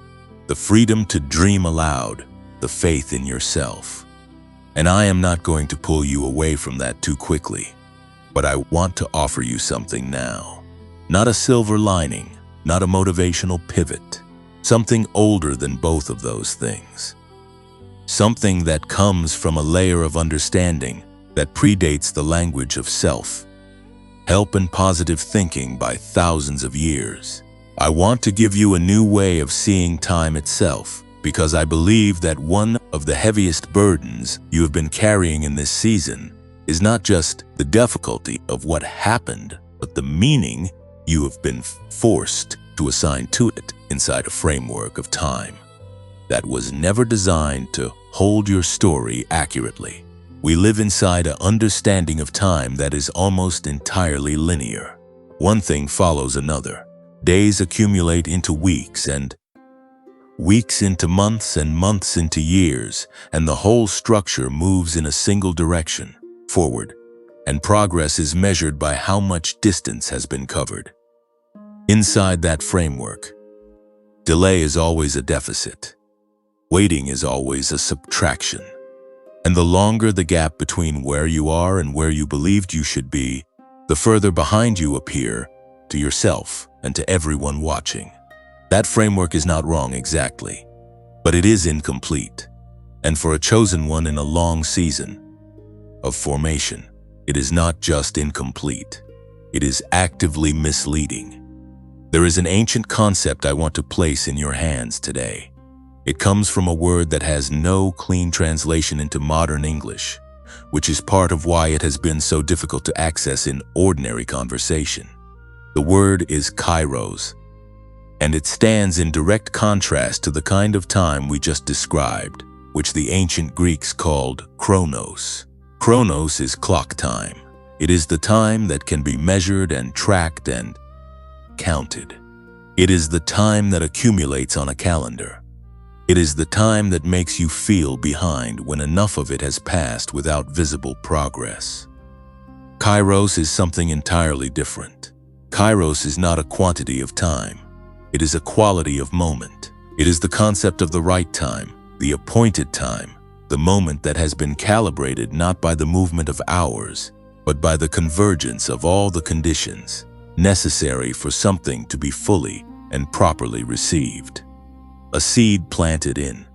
the freedom to dream aloud, the faith in yourself. And I am not going to pull you away from that too quickly, but I want to offer you something now. Not a silver lining, not a motivational pivot, something older than both of those things. Something that comes from a layer of understanding that predates the language of self, help and positive thinking by thousands of years. I want to give you a new way of seeing time itself, because I believe that one of the heaviest burdens you have been carrying in this season is not just the difficulty of what happened, but the meaning you have been forced to assign to it inside a framework of time that was never designed to hold your story accurately. We live inside an understanding of time that is almost entirely linear. One thing follows another. Days accumulate into weeks, and weeks into months, and months into years, and the whole structure moves in a single direction, forward, and progress is measured by how much distance has been covered. Inside that framework, delay is always a deficit. Waiting is always a subtraction. And the longer the gap between where you are and where you believed you should be, the further behind you appear to yourself and to everyone watching. That framework is not wrong exactly, but it is incomplete. And for a chosen one in a long season of formation, it is not just incomplete, it is actively misleading. There is an ancient concept I want to place in your hands today. It comes from a word that has no clean translation into modern English, which is part of why it has been so difficult to access in ordinary conversation. The word is kairos, and it stands in direct contrast to the kind of time we just described, which the ancient Greeks called chronos. Chronos is clock time. It is the time that can be measured and tracked and counted. It is the time that accumulates on a calendar. It is the time that makes you feel behind when enough of it has passed without visible progress. Kairos is something entirely different. Kairos is not a quantity of time. It is a quality of moment. It is the concept of the right time, the appointed time, the moment that has been calibrated not by the movement of hours, but by the convergence of all the conditions necessary for something to be fully and properly received. A seed planted in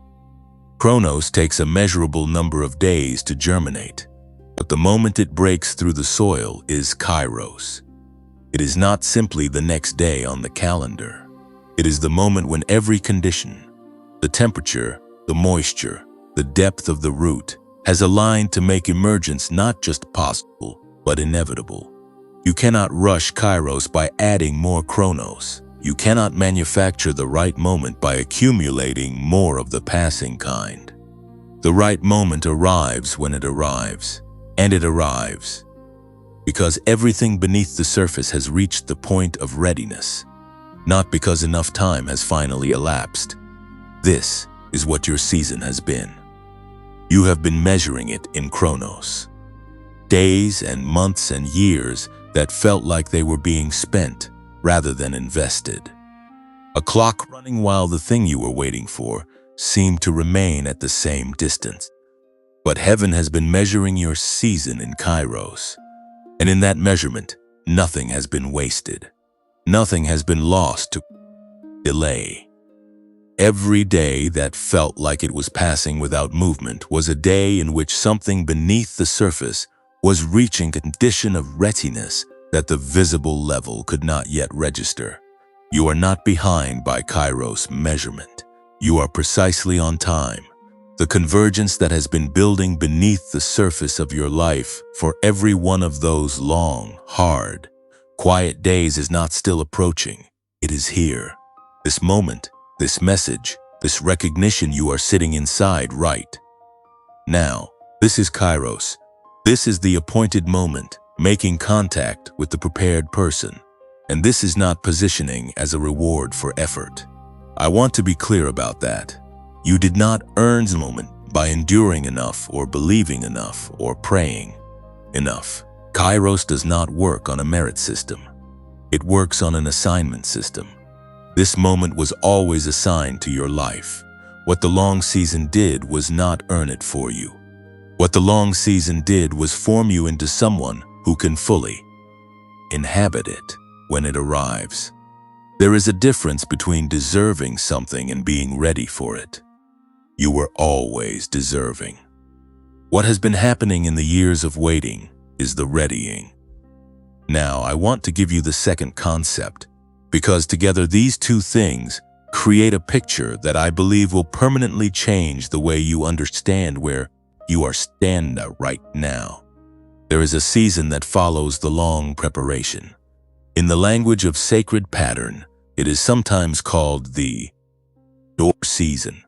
Chronos takes a measurable number of days to germinate, but the moment it breaks through the soil is Kairos. It is not simply the next day on the calendar. It is the moment when every condition, the temperature, the moisture, the depth of the root, has aligned to make emergence not just possible, but inevitable. You cannot rush Kairos by adding more Chronos. You cannot manufacture the right moment by accumulating more of the passing kind. The right moment arrives when it arrives, and it arrives because everything beneath the surface has reached the point of readiness, not because enough time has finally elapsed. This is what your season has been. You have been measuring it in Chronos. Days and months and years that felt like they were being spent rather than invested. A clock running while the thing you were waiting for seemed to remain at the same distance. But heaven has been measuring your season in Kairos. And in that measurement, nothing has been wasted. Nothing has been lost to delay. Every day that felt like it was passing without movement was a day in which something beneath the surface was reaching a condition of readiness that the visible level could not yet register. You are not behind by Kairos measurement. You are precisely on time. The convergence that has been building beneath the surface of your life for every one of those long, hard, quiet days is not still approaching. It is here. This moment, this message, this recognition you are sitting inside right now. This is Kairos. This is the appointed moment, making contact with the prepared person. And this is not positioning as a reward for effort. I want to be clear about that. You did not earn the moment by enduring enough or believing enough or praying enough. Kairos does not work on a merit system. It works on an assignment system. This moment was always assigned to your life. What the long season did was not earn it for you. What the long season did was form you into someone who can fully inhabit it when it arrives. There is a difference between deserving something and being ready for it. You were always deserving. What has been happening in the years of waiting is the readying. Now, I want to give you the second concept, because together these two things create a picture that I believe will permanently change the way you understand where you are standing right now. There is a season that follows the long preparation. In the language of sacred pattern, it is sometimes called the door season.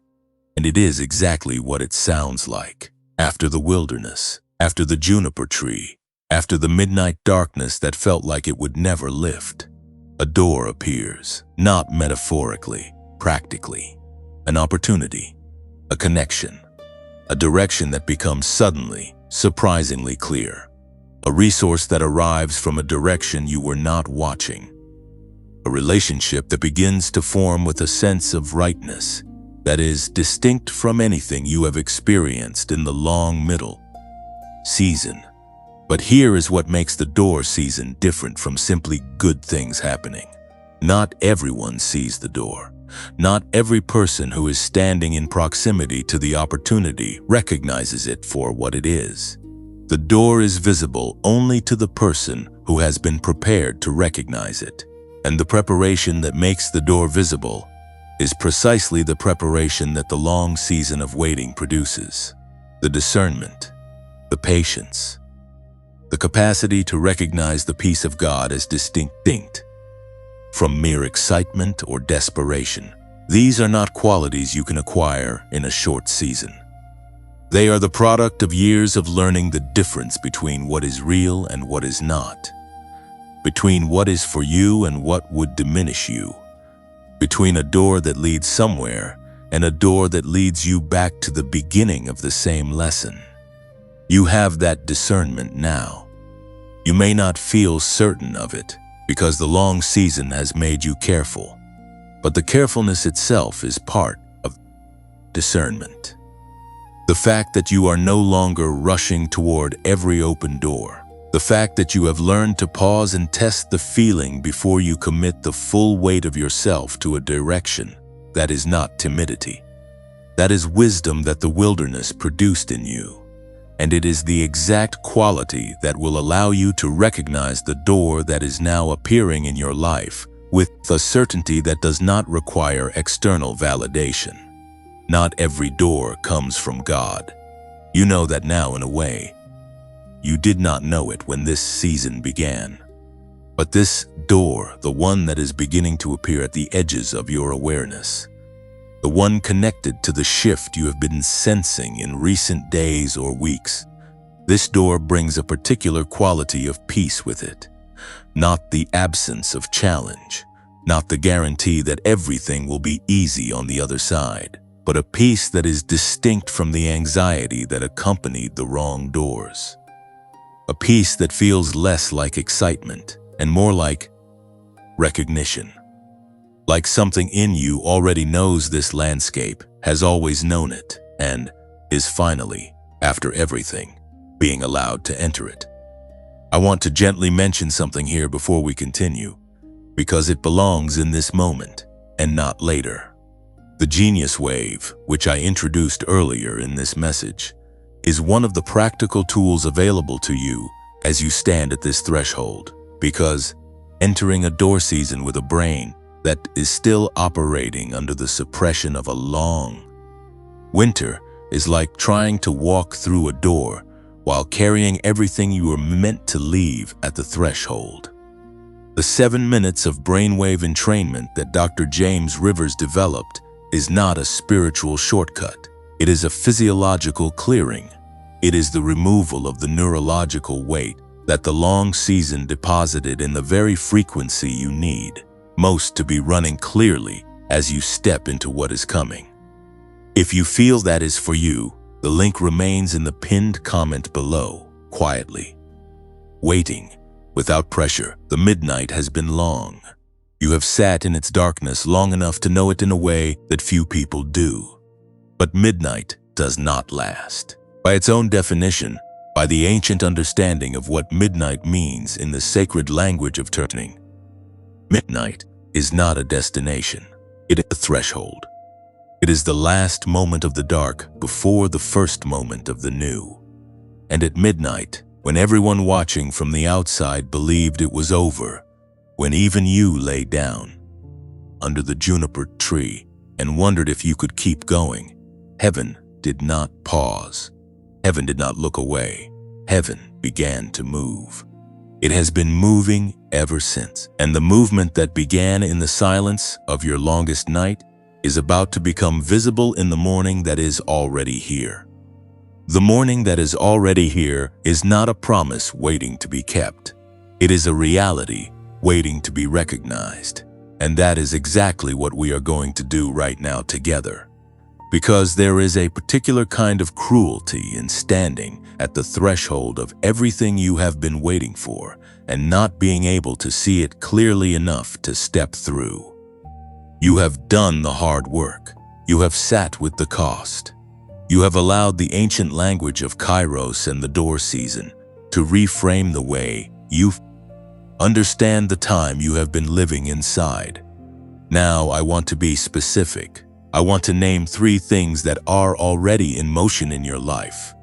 And it is exactly what it sounds like. After the wilderness, after the juniper tree, after the midnight darkness that felt like it would never lift, a door appears, not metaphorically, practically. An opportunity, a connection, a direction that becomes suddenly, surprisingly clear. A resource that arrives from a direction you were not watching. A relationship that begins to form with a sense of rightness that is distinct from anything you have experienced in the long middle season. But here is what makes the door season different from simply good things happening. Not everyone sees the door. Not every person who is standing in proximity to the opportunity recognizes it for what it is. The door is visible only to the person who has been prepared to recognize it. And the preparation that makes the door visible is precisely the preparation that the long season of waiting produces. The discernment, the patience, the capacity to recognize the peace of God as distinct from mere excitement or desperation. These are not qualities you can acquire in a short season. They are the product of years of learning the difference between what is real and what is not, between what is for you and what would diminish you, between a door that leads somewhere and a door that leads you back to the beginning of the same lesson. You have that discernment now. You may not feel certain of it because the long season has made you careful, but the carefulness itself is part of discernment. The fact that you are no longer rushing toward every open door. The fact that you have learned to pause and test the feeling before you commit the full weight of yourself to a direction. That is not timidity. That is wisdom that the wilderness produced in you. And it is the exact quality that will allow you to recognize the door that is now appearing in your life with a certainty that does not require external validation. Not every door comes from God. You know that now in a way. You did not know it when this season began. But this door, the one that is beginning to appear at the edges of your awareness, the one connected to the shift you have been sensing in recent days or weeks, this door brings a particular quality of peace with it. Not the absence of challenge, not the guarantee that everything will be easy on the other side, but a peace that is distinct from the anxiety that accompanied the wrong doors. A peace that feels less like excitement and more like recognition. Like something in you already knows this landscape, has always known it, and is finally, after everything, being allowed to enter it. I want to gently mention something here before we continue, because it belongs in this moment and not later. The genius wave, which I introduced earlier in this message, is one of the practical tools available to you as you stand at this threshold, because entering a door season with a brain that is still operating under the suppression of a long winter is like trying to walk through a door while carrying everything you were meant to leave at the threshold. The 7 minutes of brainwave entrainment that Dr. James Rivers developed is not a spiritual shortcut. It is a physiological clearing. It is the removal of the neurological weight that the long season deposited in the very frequency you need most to be running clearly as you step into what is coming. If you feel that is for you, the link remains in the pinned comment below, quietly. Waiting, without pressure. The midnight has been long. You have sat in its darkness long enough to know it in a way that few people do. But midnight does not last. By its own definition, by the ancient understanding of what midnight means in the sacred language of turning, midnight is not a destination. It is a threshold. It is the last moment of the dark before the first moment of the new. And at midnight, when everyone watching from the outside believed it was over, when even you lay down under the juniper tree and wondered if you could keep going, heaven did not pause. Heaven did not look away. Heaven began to move. It has been moving ever since, and the movement that began in the silence of your longest night is about to become visible in the morning that is already here. The morning that is already here is not a promise waiting to be kept. It is a reality waiting to be recognized. And that is exactly what we are going to do right now together. Because there is a particular kind of cruelty in standing at the threshold of everything you have been waiting for and not being able to see it clearly enough to step through. You have done the hard work. You have sat with the cost. You have allowed the ancient language of Kairos and the door season to reframe the way you understand the time you have been living inside. Now I want to be specific. I want to name 3 things that are already in motion in your life.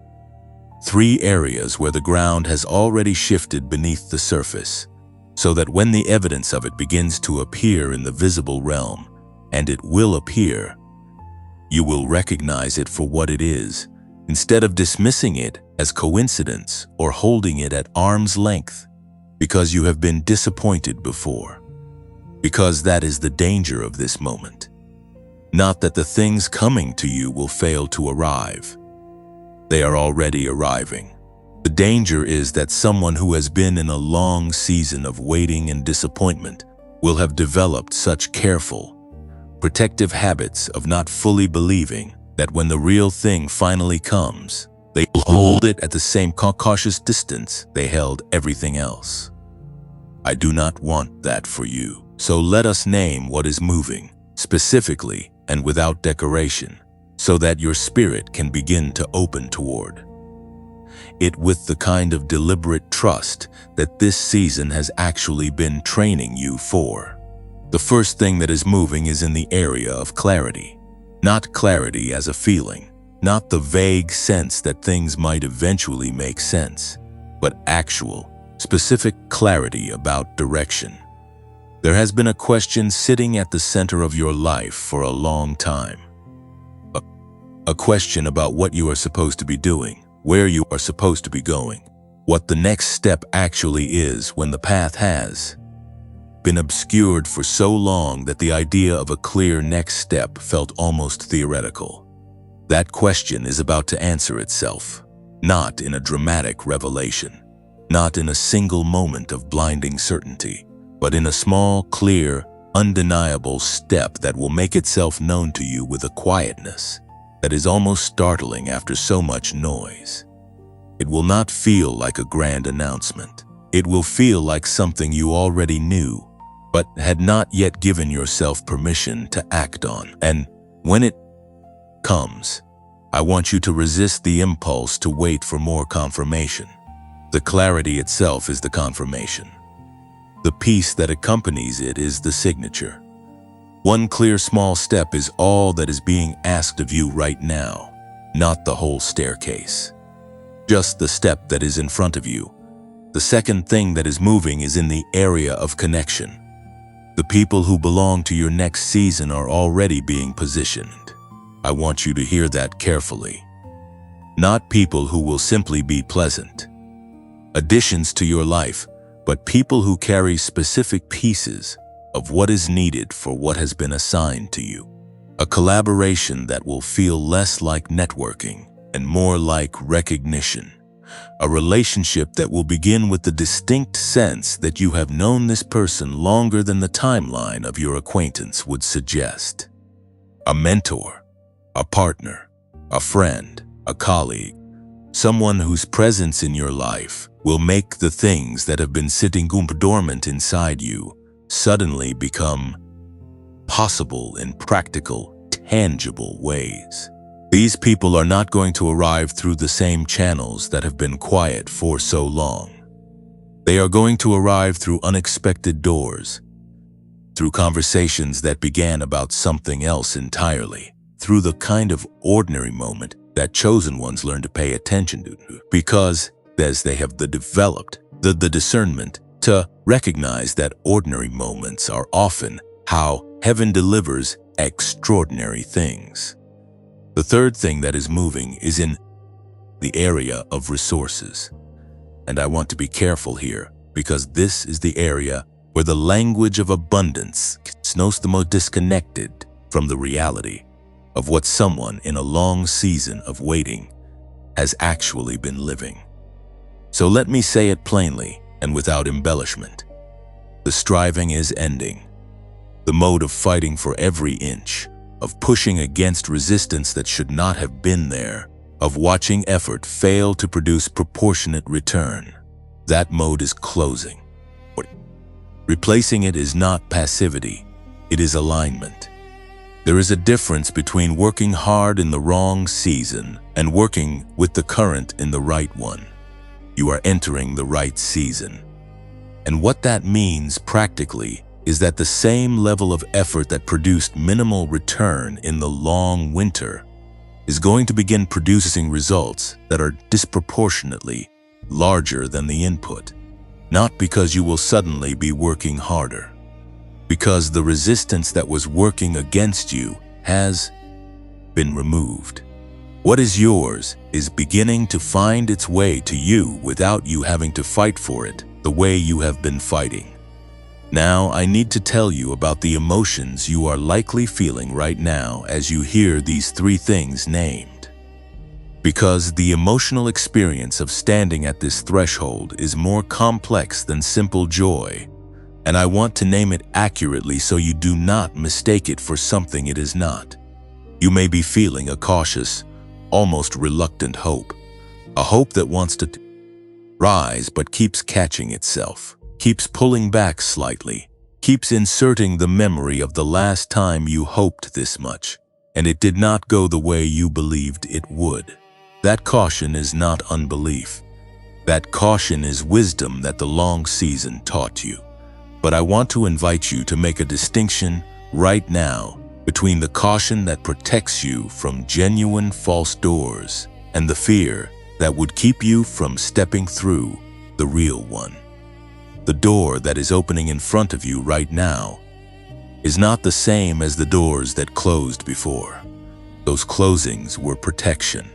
3 areas where the ground has already shifted beneath the surface, so that when the evidence of it begins to appear in the visible realm, and it will appear, you will recognize it for what it is, instead of dismissing it as coincidence or holding it at arm's length, because you have been disappointed before. Because that is the danger of this moment. Not that the things coming to you will fail to arrive. They are already arriving. The danger is that someone who has been in a long season of waiting and disappointment will have developed such careful, protective habits of not fully believing that when the real thing finally comes, they will hold it at the same cautious distance they held everything else. I do not want that for you. So let us name what is moving, specifically and without decoration, so that your spirit can begin to open toward it with the kind of deliberate trust that this season has actually been training you for. The first thing that is moving is in the area of clarity. Not clarity as a feeling, not the vague sense that things might eventually make sense, but actual, specific clarity about direction. There has been a question sitting at the center of your life for a long time. A question about what you are supposed to be doing, where you are supposed to be going, what the next step actually is when the path has been obscured for so long that the idea of a clear next step felt almost theoretical. That question is about to answer itself, not in a dramatic revelation, not in a single moment of blinding certainty, but in a small, clear, undeniable step that will make itself known to you with a quietness that is almost startling after so much noise. It will not feel like a grand announcement. It will feel like something you already knew, but had not yet given yourself permission to act on. And when it comes, I want you to resist the impulse to wait for more confirmation. The clarity itself is the confirmation. The peace that accompanies it is the signature. One clear small step is all that is being asked of you right now, not the whole staircase. Just the step that is in front of you. The second thing that is moving is in the area of connection. The people who belong to your next season are already being positioned. I want you to hear that carefully. Not people who will simply be pleasant additions to your life, but people who carry specific pieces of what is needed for what has been assigned to you. A collaboration that will feel less like networking and more like recognition. A relationship that will begin with the distinct sense that you have known this person longer than the timeline of your acquaintance would suggest. A mentor, a partner, a friend, a colleague, someone whose presence in your life will make the things that have been sitting dormant inside you suddenly become possible in practical, tangible ways. These people are not going to arrive through the same channels that have been quiet for so long. They are going to arrive through unexpected doors, through conversations that began about something else entirely, through the kind of ordinary moment that chosen ones learn to pay attention to, because as they have developed the discernment to recognize that ordinary moments are often how heaven delivers extraordinary things. The third thing that is moving is in the area of resources. And I want to be careful here, because this is the area where the language of abundance is the most disconnected from the reality of what someone in a long season of waiting has actually been living. So let me say it plainly and without embellishment. The striving is ending. The mode of fighting for every inch, of pushing against resistance that should not have been there, of watching effort fail to produce proportionate return. That mode is closing. Replacing it is not passivity, it is alignment. There is a difference between working hard in the wrong season and working with the current in the right one. You are entering the right season. And what that means practically is that the same level of effort that produced minimal return in the long winter is going to begin producing results that are disproportionately larger than the input. Not because you will suddenly be working harder, because the resistance that was working against you has been removed. What is yours is beginning to find its way to you without you having to fight for it the way you have been fighting. Now, I need to tell you about the emotions you are likely feeling right now as you hear these three things named. Because the emotional experience of standing at this threshold is more complex than simple joy, and I want to name it accurately so you do not mistake it for something it is not. You may be feeling a cautious, almost reluctant hope, a hope that wants to rise but keeps catching itself, keeps pulling back slightly, keeps inserting the memory of the last time you hoped this much, and it did not go the way you believed it would. That caution is not unbelief. That caution is wisdom that the long season taught you. But I want to invite you to make a distinction right now between the caution that protects you from genuine false doors and the fear that would keep you from stepping through the real one. The door that is opening in front of you right now is not the same as the doors that closed before. Those closings were protection.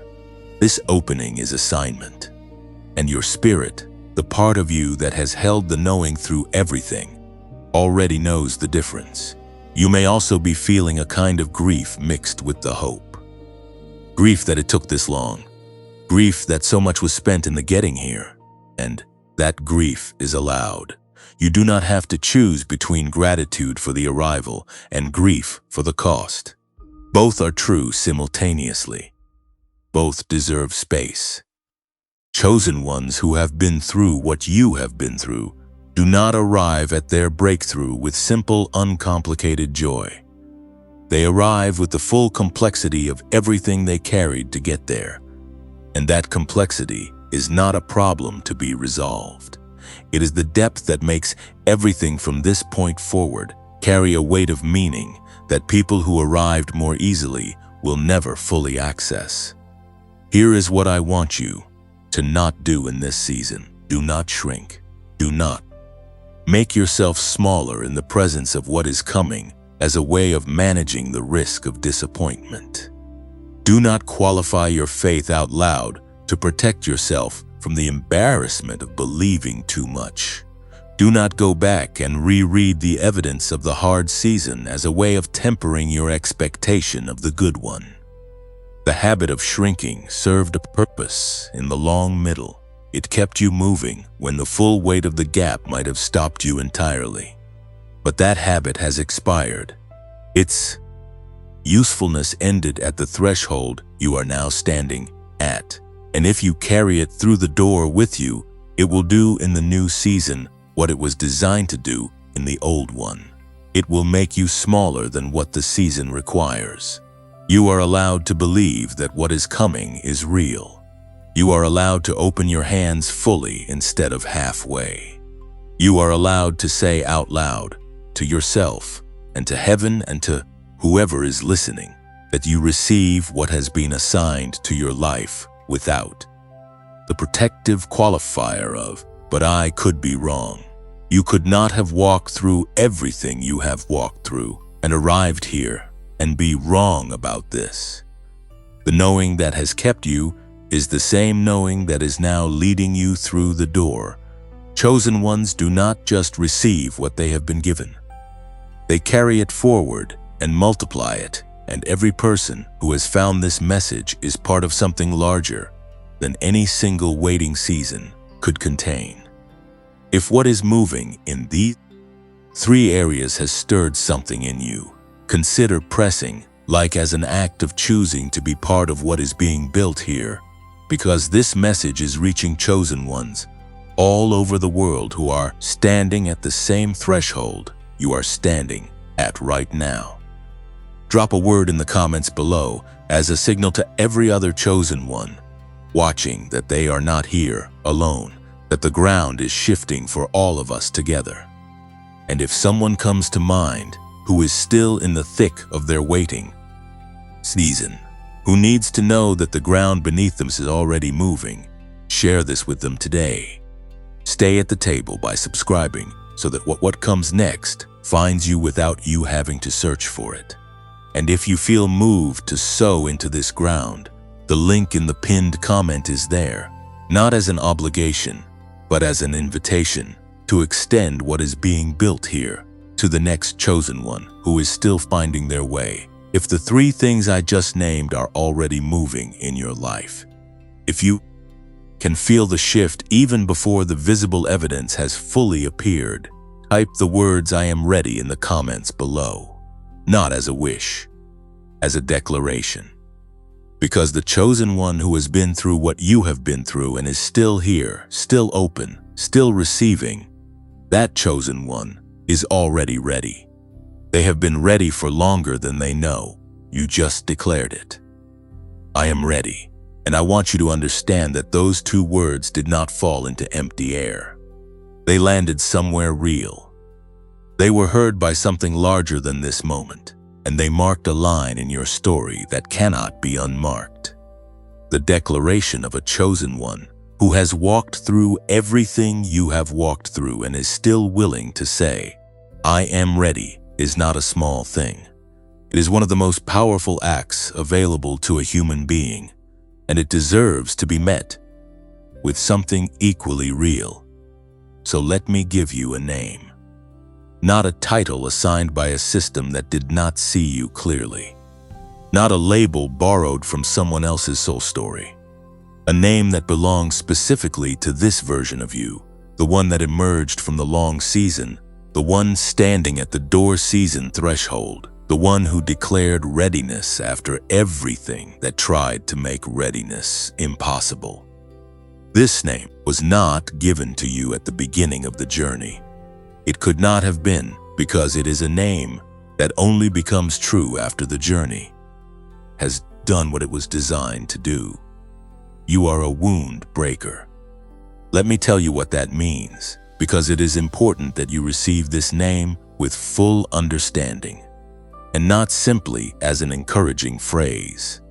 This opening is assignment. And your spirit, the part of you that has held the knowing through everything, already knows the difference. You may also be feeling a kind of grief mixed with the hope. Grief that it took this long. Grief that so much was spent in the getting here. And that grief is allowed. You do not have to choose between gratitude for the arrival and grief for the cost. Both are true simultaneously. Both deserve space. Chosen ones who have been through what you have been through do not arrive at their breakthrough with simple, uncomplicated joy. They arrive with the full complexity of everything they carried to get there. And that complexity is not a problem to be resolved. It is the depth that makes everything from this point forward carry a weight of meaning that people who arrived more easily will never fully access. Here is what I want you to not do in this season. Do not shrink. Do not make yourself smaller in the presence of what is coming as a way of managing the risk of disappointment. Do not qualify your faith out loud to protect yourself from the embarrassment of believing too much. Do not go back and reread the evidence of the hard season as a way of tempering your expectation of the good one. The habit of shrinking served a purpose in the long middle. It kept you moving when the full weight of the gap might have stopped you entirely. But that habit has expired. Its usefulness ended at the threshold you are now standing at. And if you carry it through the door with you, it will do in the new season what it was designed to do in the old one. It will make you smaller than what the season requires. You are allowed to believe that what is coming is real. You are allowed to open your hands fully instead of halfway. You are allowed to say out loud to yourself and to heaven and to whoever is listening that you receive what has been assigned to your life without the protective qualifier of, "But I could be wrong." You could not have walked through everything you have walked through and arrived here and be wrong about this. The knowing that has kept you is the same knowing that is now leading you through the door. Chosen ones do not just receive what they have been given. They carry it forward and multiply it, and every person who has found this message is part of something larger than any single waiting season could contain. If what is moving in these 3 areas has stirred something in you, consider pressing, like as an act of choosing to be part of what is being built here, because this message is reaching chosen ones all over the world who are standing at the same threshold you are standing at right now. Drop a word in the comments below as a signal to every other chosen one watching that they are not here alone, that the ground is shifting for all of us together. And if someone comes to mind who is still in the thick of their waiting season, who needs to know that the ground beneath them is already moving, share this with them today. Stay at the table by subscribing so that what comes next finds you without you having to search for it. And if you feel moved to sow into this ground, the link in the pinned comment is there, not as an obligation, but as an invitation to extend what is being built here to the next chosen one who is still finding their way. If the 3 things I just named are already moving in your life, if you can feel the shift even before the visible evidence has fully appeared, type the words "I am ready" in the comments below, not as a wish, as a declaration. Because the chosen one who has been through what you have been through and is still here, still open, still receiving, that chosen one is already ready. They have been ready for longer than they know. You just declared it. I am ready. And I want you to understand that those 2 words did not fall into empty air. They landed somewhere real. They were heard by something larger than this moment, and they marked a line in your story that cannot be unmarked. The declaration of a chosen one who has walked through everything you have walked through and is still willing to say, "I am ready," is not a small thing. It is one of the most powerful acts available to a human being, and it deserves to be met with something equally real. So let me give you a name, not a title assigned by a system that did not see you clearly, not a label borrowed from someone else's soul story, a name that belongs specifically to this version of you, the one that emerged from the long season, the one standing at the door season threshold, the one who declared readiness after everything that tried to make readiness impossible. This name was not given to you at the beginning of the journey. It could not have been, because it is a name that only becomes true after the journey has done what it was designed to do. You are a wound breaker. Let me tell you what that means, because it is important that you receive this name with full understanding, and not simply as an encouraging phrase.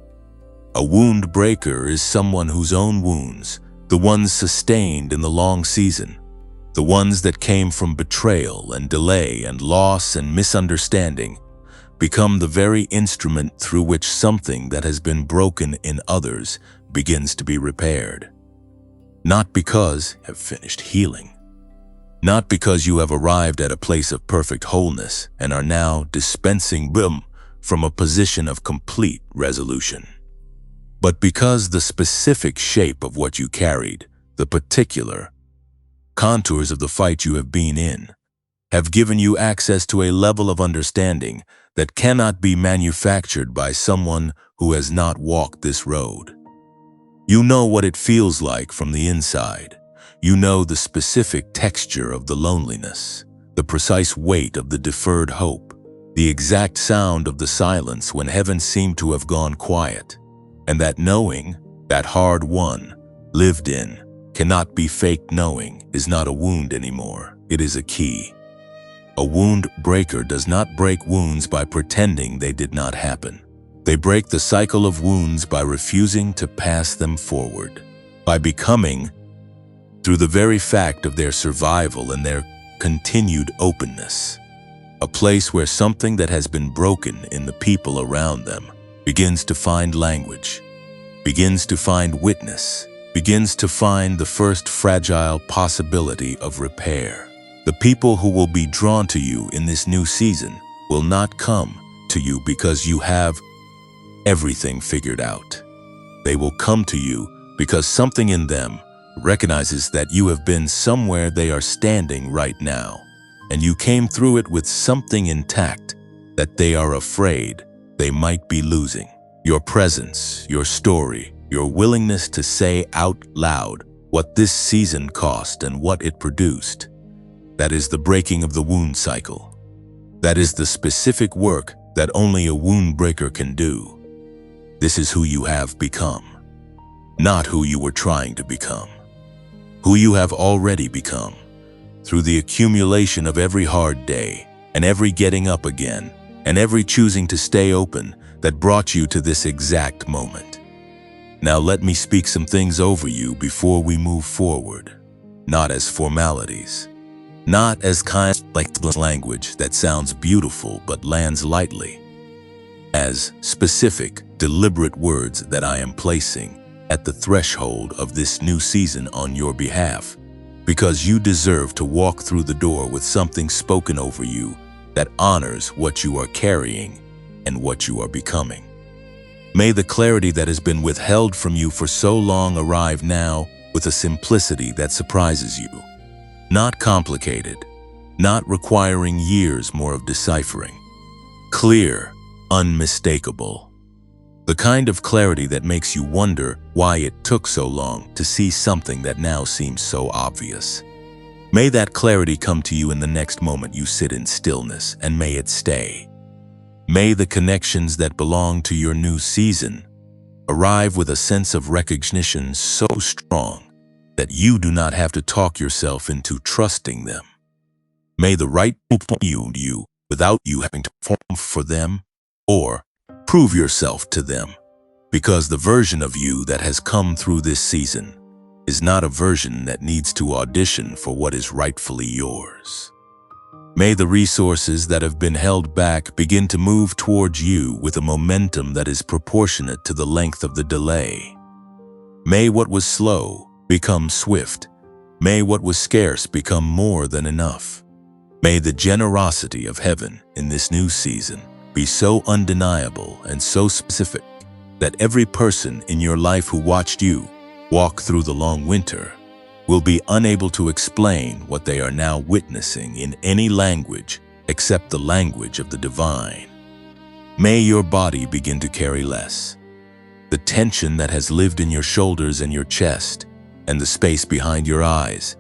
A wound breaker is someone whose own wounds, the ones sustained in the long season, the ones that came from betrayal and delay and loss and misunderstanding, become the very instrument through which something that has been broken in others begins to be repaired. Not because you have finished healing, not because you have arrived at a place of perfect wholeness and are now dispensing from a position of complete resolution, but because the specific shape of what you carried, the particular contours of the fight you have been in, have given you access to a level of understanding that cannot be manufactured by someone who has not walked this road. You know what it feels like from the inside. You know the specific texture of the loneliness, the precise weight of the deferred hope, the exact sound of the silence when heaven seemed to have gone quiet. And that knowing, that hard-won, lived in, cannot be faked knowing is not a wound anymore. It is a key. A wound breaker does not break wounds by pretending they did not happen. They break the cycle of wounds by refusing to pass them forward, by becoming, through the very fact of their survival and their continued openness, a place where something that has been broken in the people around them begins to find language, begins to find witness, begins to find the first fragile possibility of repair. The people who will be drawn to you in this new season will not come to you because you have everything figured out. They will come to you because something in them recognizes that you have been somewhere they are standing right now, and you came through it with something intact that they are afraid they might be losing. Your presence, your story, your willingness to say out loud what this season cost and what it produced. That is the breaking of the wound cycle. That is the specific work that only a wound breaker can do. This is who you have become, not who you were trying to become. Who you have already become, through the accumulation of every hard day, and every getting up again, and every choosing to stay open that brought you to this exact moment. Now let me speak some things over you before we move forward, not as formalities, not as kind of language that sounds beautiful but lands lightly, as specific, deliberate words that I am placing at the threshold of this new season on your behalf, because you deserve to walk through the door with something spoken over you that honors what you are carrying and what you are becoming. May the clarity that has been withheld from you for so long arrive now with a simplicity that surprises you. Not complicated, not requiring years more of deciphering. Clear, unmistakable. The kind of clarity that makes you wonder why it took so long to see something that now seems so obvious. May that clarity come to you in the next moment you sit in stillness, and may it stay. May the connections that belong to your new season arrive with a sense of recognition so strong that you do not have to talk yourself into trusting them. May the right people you without you having to perform for them or prove yourself to them, because the version of you that has come through this season is not a version that needs to audition for what is rightfully yours. May the resources that have been held back begin to move towards you with a momentum that is proportionate to the length of the delay. May what was slow become swift. May what was scarce become more than enough. May the generosity of heaven in this new season be so undeniable and so specific that every person in your life who watched you walk through the long winter will be unable to explain what they are now witnessing in any language except the language of the divine. May your body begin to carry less. The tension that has lived in your shoulders and your chest, and the space behind your eyes,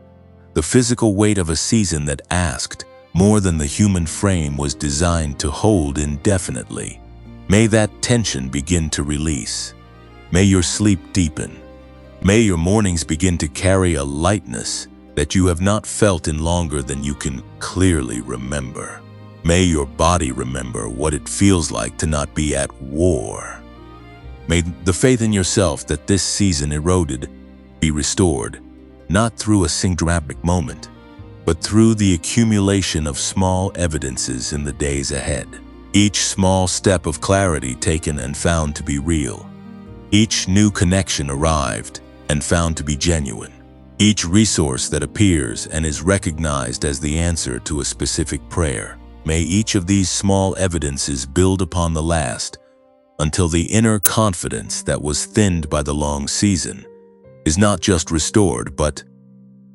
the physical weight of a season that asked more than the human frame was designed to hold indefinitely. May that tension begin to release. May your sleep deepen. May your mornings begin to carry a lightness that you have not felt in longer than you can clearly remember. May your body remember what it feels like to not be at war. May the faith in yourself that this season eroded be restored, not through a single dramatic moment, but through the accumulation of small evidences in the days ahead. Each small step of clarity taken and found to be real. Each new connection arrived and found to be genuine. Each resource that appears and is recognized as the answer to a specific prayer. May each of these small evidences build upon the last until the inner confidence that was thinned by the long season is not just restored but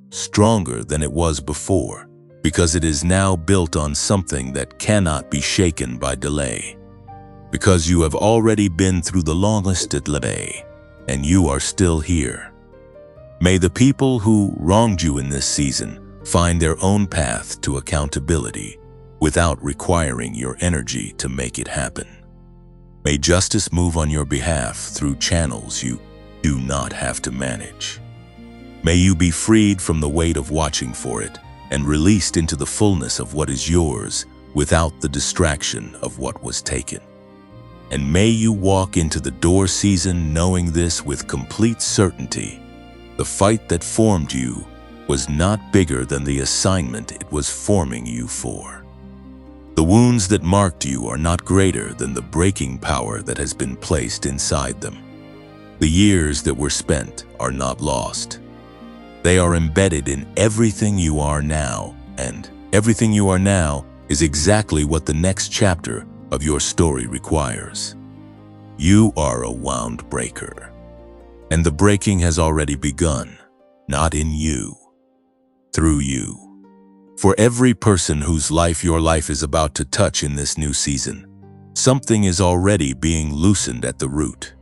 stronger than it was before, because it is now built on something that cannot be shaken by delay. Because you have already been through the longest delay, and you are still here. May the people who wronged you in this season find their own path to accountability without requiring your energy to make it happen. May justice move on your behalf through channels you do not have to manage. May you be freed from the weight of watching for it and released into the fullness of what is yours without the distraction of what was taken. And may you walk into the door season knowing this with complete certainty. The fight that formed you was not bigger than the assignment it was forming you for. The wounds that marked you are not greater than the breaking power that has been placed inside them. The years that were spent are not lost. They are embedded in everything you are now, and everything you are now is exactly what the next chapter of your story requires. You are a wound breaker, and the breaking has already begun, not in you, through you. For every person whose life your life is about to touch in this new season, something is already being loosened at the root.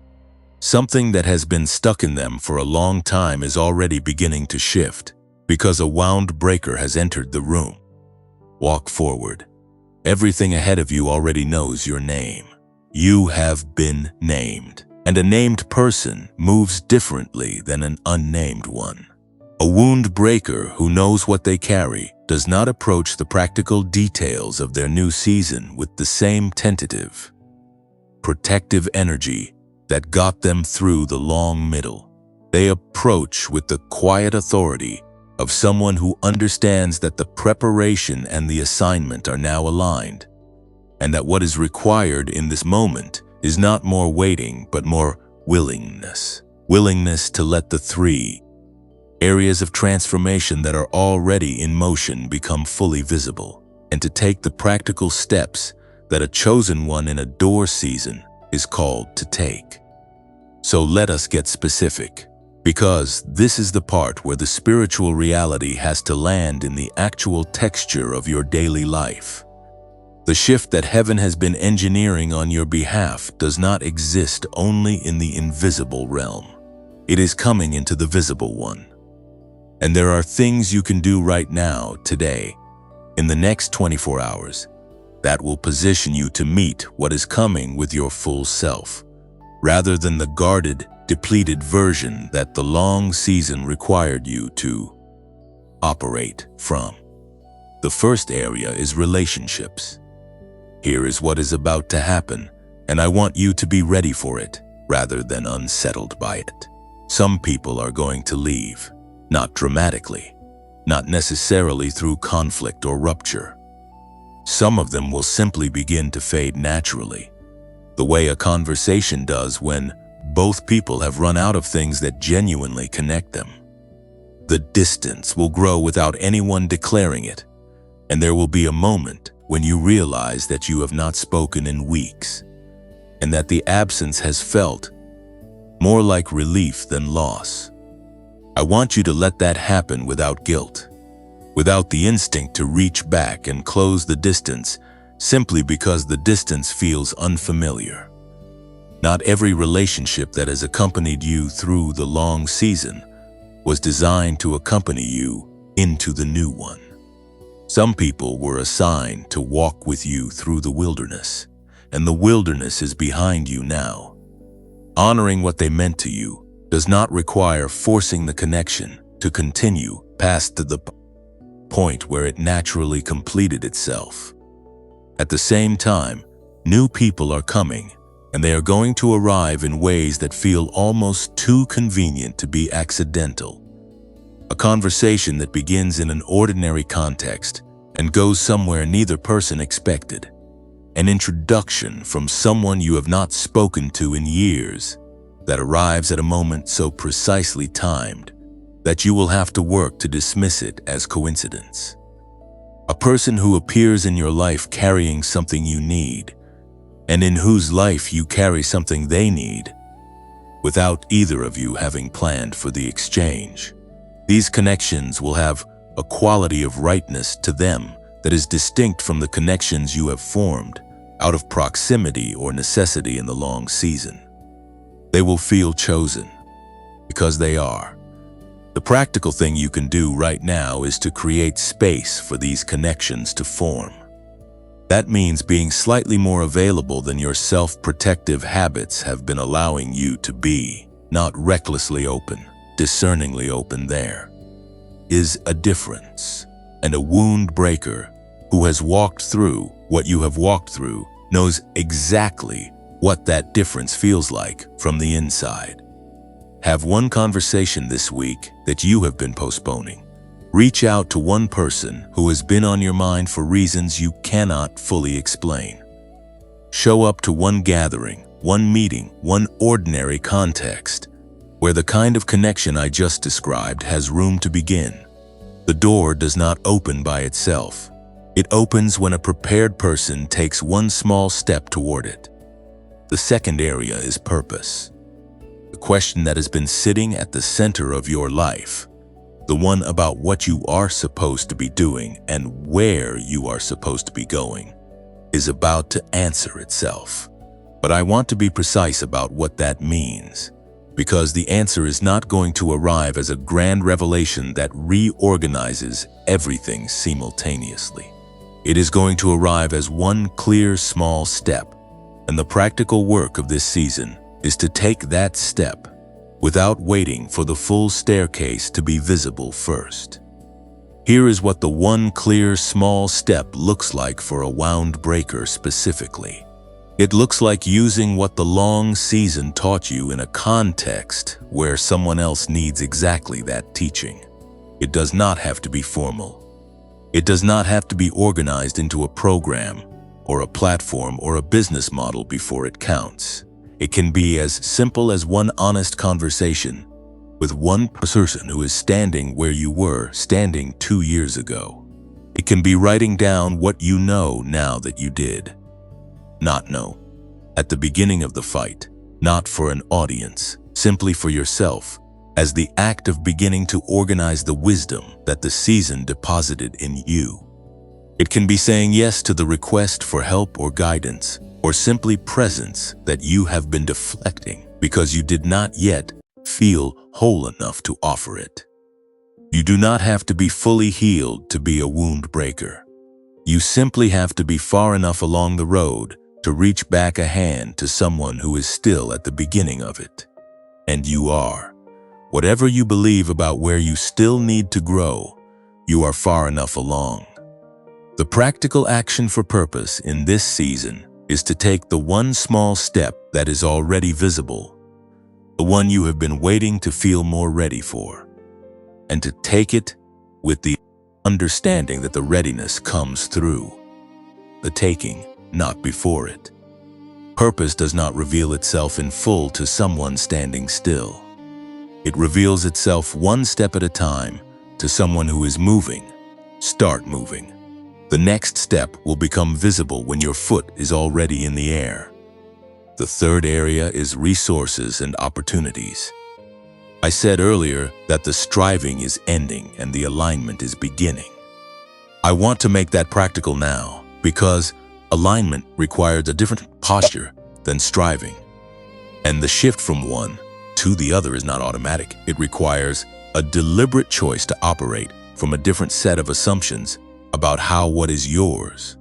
Something that has been stuck in them for a long time is already beginning to shift, because a wound breaker has entered the room. Walk forward. Everything ahead of you already knows your name. You have been named, and a named person moves differently than an unnamed one. A wound breaker who knows what they carry does not approach the practical details of their new season with the same tentative, protective energy that got them through the long middle. They approach with the quiet authority of someone who understands that the preparation and the assignment are now aligned, and that what is required in this moment is not more waiting but more willingness. Willingness to let the three areas of transformation that are already in motion become fully visible, and to take the practical steps that a chosen one in a door season is called to take. So let us get specific, because this is the part where the spiritual reality has to land in the actual texture of your daily life. The shift that heaven has been engineering on your behalf does not exist only in the invisible realm. It is coming into the visible one. And there are things you can do right now, today, in the next 24 hours, that will position you to meet what is coming with your full self, rather than the guarded, depleted version that the long season required you to operate from. The first area is relationships. Here is what is about to happen, and I want you to be ready for it, rather than unsettled by it. Some people are going to leave, not dramatically, not necessarily through conflict or rupture. Some of them will simply begin to fade naturally, the way a conversation does when both people have run out of things that genuinely connect them. The distance will grow without anyone declaring it, and there will be a moment when you realize that you have not spoken in weeks, and that the absence has felt more like relief than loss. I want you to let that happen without guilt, without the instinct to reach back and close the distance simply because the distance feels unfamiliar. Not every relationship that has accompanied you through the long season was designed to accompany you into the new one. Some people were assigned to walk with you through the wilderness, and the wilderness is behind you now. Honoring what they meant to you does not require forcing the connection to continue past the point where it naturally completed itself. At the same time, new people are coming, and they are going to arrive in ways that feel almost too convenient to be accidental. A conversation that begins in an ordinary context and goes somewhere neither person expected. an introduction from someone you have not spoken to in years that arrives at a moment so precisely timed that you will have to work to dismiss it as coincidence. A person who appears in your life carrying something you need, and in whose life you carry something they need, without either of you having planned for the exchange. These connections will have a quality of rightness to them that is distinct from the connections you have formed out of proximity or necessity in the long season. They will feel chosen because they are. The practical thing you can do right now is to create space for these connections to form. That means being slightly more available than your self-protective habits have been allowing you to be, not recklessly open, discerningly open. There is a difference, and a wound breaker who has walked through what you have walked through knows exactly what that difference feels like from the inside. Have one conversation this week that you have been postponing. Reach out to one person who has been on your mind for reasons you cannot fully explain. Show up to one gathering, one meeting, one ordinary context, where the kind of connection I just described has room to begin. The door does not open by itself. It opens when a prepared person takes one small step toward it. The second area is purpose. The question that has been sitting at the center of your life, the one about what you are supposed to be doing and where you are supposed to be going, is about to answer itself. But I want to be precise about what that means, because the answer is not going to arrive as a grand revelation that reorganizes everything simultaneously. It is going to arrive as one clear small step, and the practical work of this season is to take that step without waiting for the full staircase to be visible first. Here is what the one clear small step looks like for a wound breaker specifically. It looks like using what the long season taught you in a context where someone else needs exactly that teaching. It does not have to be formal. It does not have to be organized into a program or a platform or a business model before it counts. It can be as simple as one honest conversation with one person who is standing where you were standing 2 years ago. It can be writing down what you know now that you did not know at the beginning of the fight, not for an audience, simply for yourself, as the act of beginning to organize the wisdom that the season deposited in you. It can be saying yes to the request for help or guidance, or simply presence that you have been deflecting because you did not yet feel whole enough to offer it. You do not have to be fully healed to be a wound breaker. You simply have to be far enough along the road to reach back a hand to someone who is still at the beginning of it. And you are. Whatever you believe about where you still need to grow, you are far enough along. The practical action for purpose in this season is to take the one small step that is already visible, the one you have been waiting to feel more ready for, and to take it with the understanding that the readiness comes through the taking, not before it. Purpose does not reveal itself in full to someone standing still. It reveals itself one step at a time to someone who is moving. Start moving. The next step will become visible when your foot is already in the air. The third area is resources and opportunities. I said earlier that the striving is ending and the alignment is beginning. I want to make that practical now because alignment requires a different posture than striving. And the shift from one to the other is not automatic. It requires a deliberate choice to operate from a different set of assumptions about how what is yours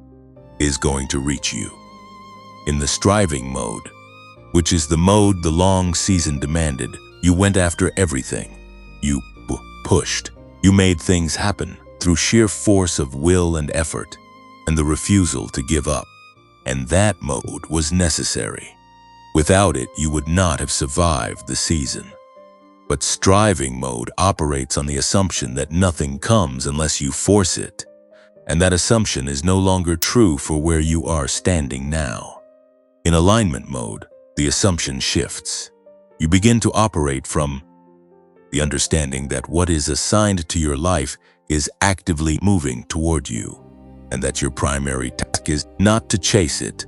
is going to reach you. In the striving mode, which is the mode the long season demanded, you went after everything. You pushed. You made things happen through sheer force of will and effort and the refusal to give up. And that mode was necessary. Without it, you would not have survived the season. But striving mode operates on the assumption that nothing comes unless you force it. and that assumption is no longer true for where you are standing now. In alignment mode, the assumption shifts. You begin to operate from the understanding that what is assigned to your life is actively moving toward you, and that your primary task is not to chase it,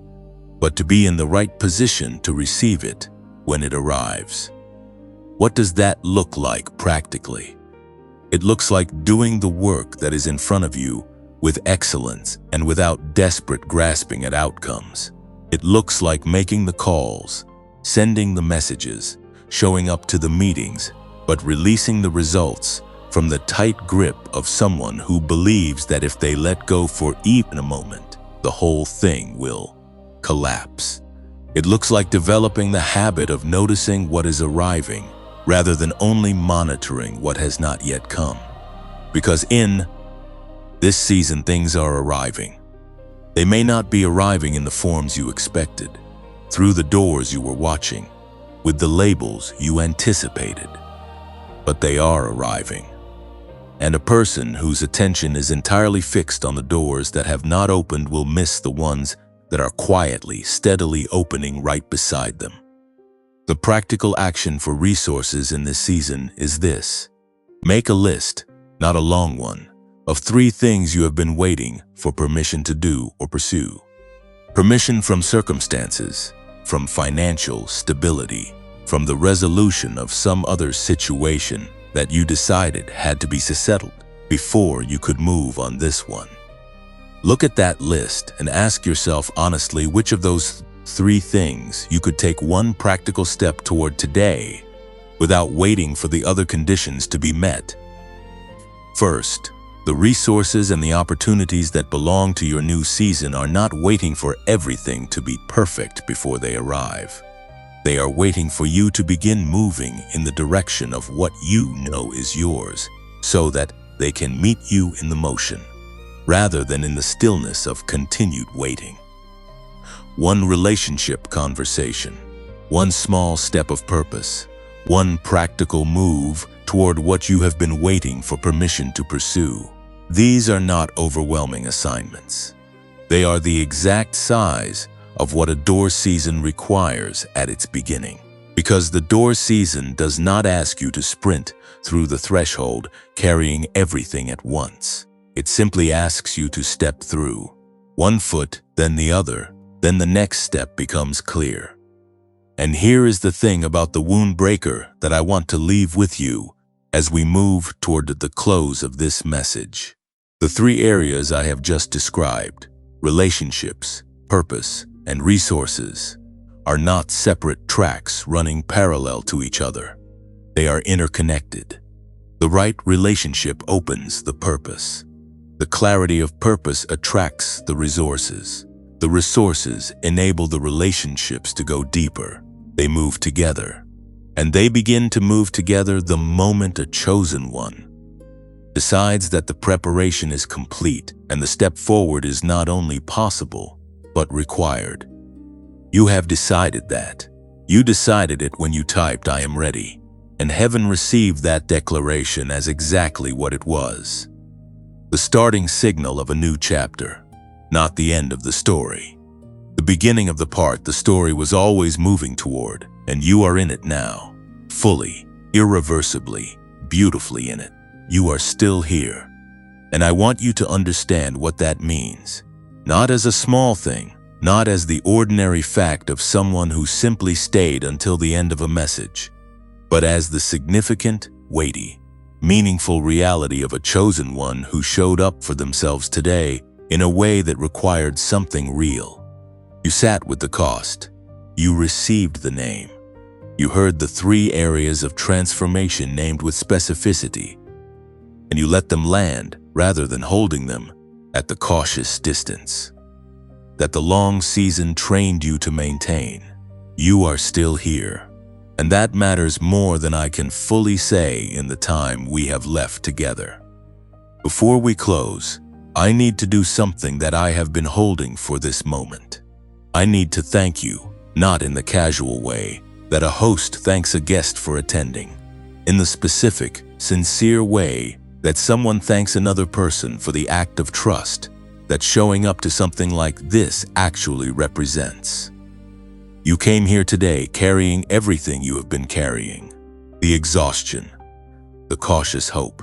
but to be in the right position to receive it when it arrives. What does that look like practically? It looks like doing the work that is in front of you with excellence and without desperate grasping at outcomes. It looks like making the calls, sending the messages, showing up to the meetings, but releasing the results from the tight grip of someone who believes that if they let go for even a moment, the whole thing will collapse. It looks like developing the habit of noticing what is arriving rather than only monitoring what has not yet come. Because in this season, things are arriving. They may not be arriving in the forms you expected, through the doors you were watching, with the labels you anticipated, but they are arriving. And a person whose attention is entirely fixed on the doors that have not opened will miss the ones that are quietly, steadily opening right beside them. The practical action for resources in this season is this. Make a list, not a long one, of 3 things you have been waiting for permission to do or pursue. Permission from circumstances, from financial stability, from the resolution of some other situation that you decided had to be settled before you could move on this one. Look at that list and ask yourself honestly which of those 3 things you could take one practical step toward today without waiting for the other conditions to be met. First, the resources and the opportunities that belong to your new season are not waiting for everything to be perfect before they arrive. They are waiting for you to begin moving in the direction of what you know is yours, so that they can meet you in the motion, rather than in the stillness of continued waiting. One relationship conversation, one small step of purpose, one practical move toward what you have been waiting for permission to pursue. These are not overwhelming assignments. They are the exact size of what a door season requires at its beginning. Because the door season does not ask you to sprint through the threshold carrying everything at once. It simply asks you to step through, one foot, then the other, then the next step becomes clear. And here is the thing about the wound breaker that I want to leave with you as we move toward the close of this message. The 3 areas I have just described, relationships, purpose, and resources, are not separate tracks running parallel to each other. They are interconnected. The right relationship opens the purpose. The clarity of purpose attracts the resources. The resources enable the relationships to go deeper. They move together. And they begin to move together the moment a chosen one decides that the preparation is complete and the step forward is not only possible, but required. You have decided that. You decided it when you typed, "I am ready." And heaven received that declaration as exactly what it was. The starting signal of a new chapter, not the end of the story. The beginning of the part the story was always moving toward, and you are in it now, fully, irreversibly, beautifully in it. You are still here. And I want you to understand what that means. Not as a small thing, not as the ordinary fact of someone who simply stayed until the end of a message, but as the significant, weighty, meaningful reality of a chosen one who showed up for themselves today in a way that required something real. You sat with the cost. You received the name. You heard the 3 areas of transformation named with specificity, and you let them land rather than holding them at the cautious distance that the long season trained you to maintain. You are still here, and that matters more than I can fully say in the time we have left together. Before we close, I need to do something that I have been holding for this moment. I need to thank you, not in the casual way that a host thanks a guest for attending, in the specific, sincere way that someone thanks another person for the act of trust that showing up to something like this actually represents. You came here today carrying everything you have been carrying: the exhaustion, the cautious hope,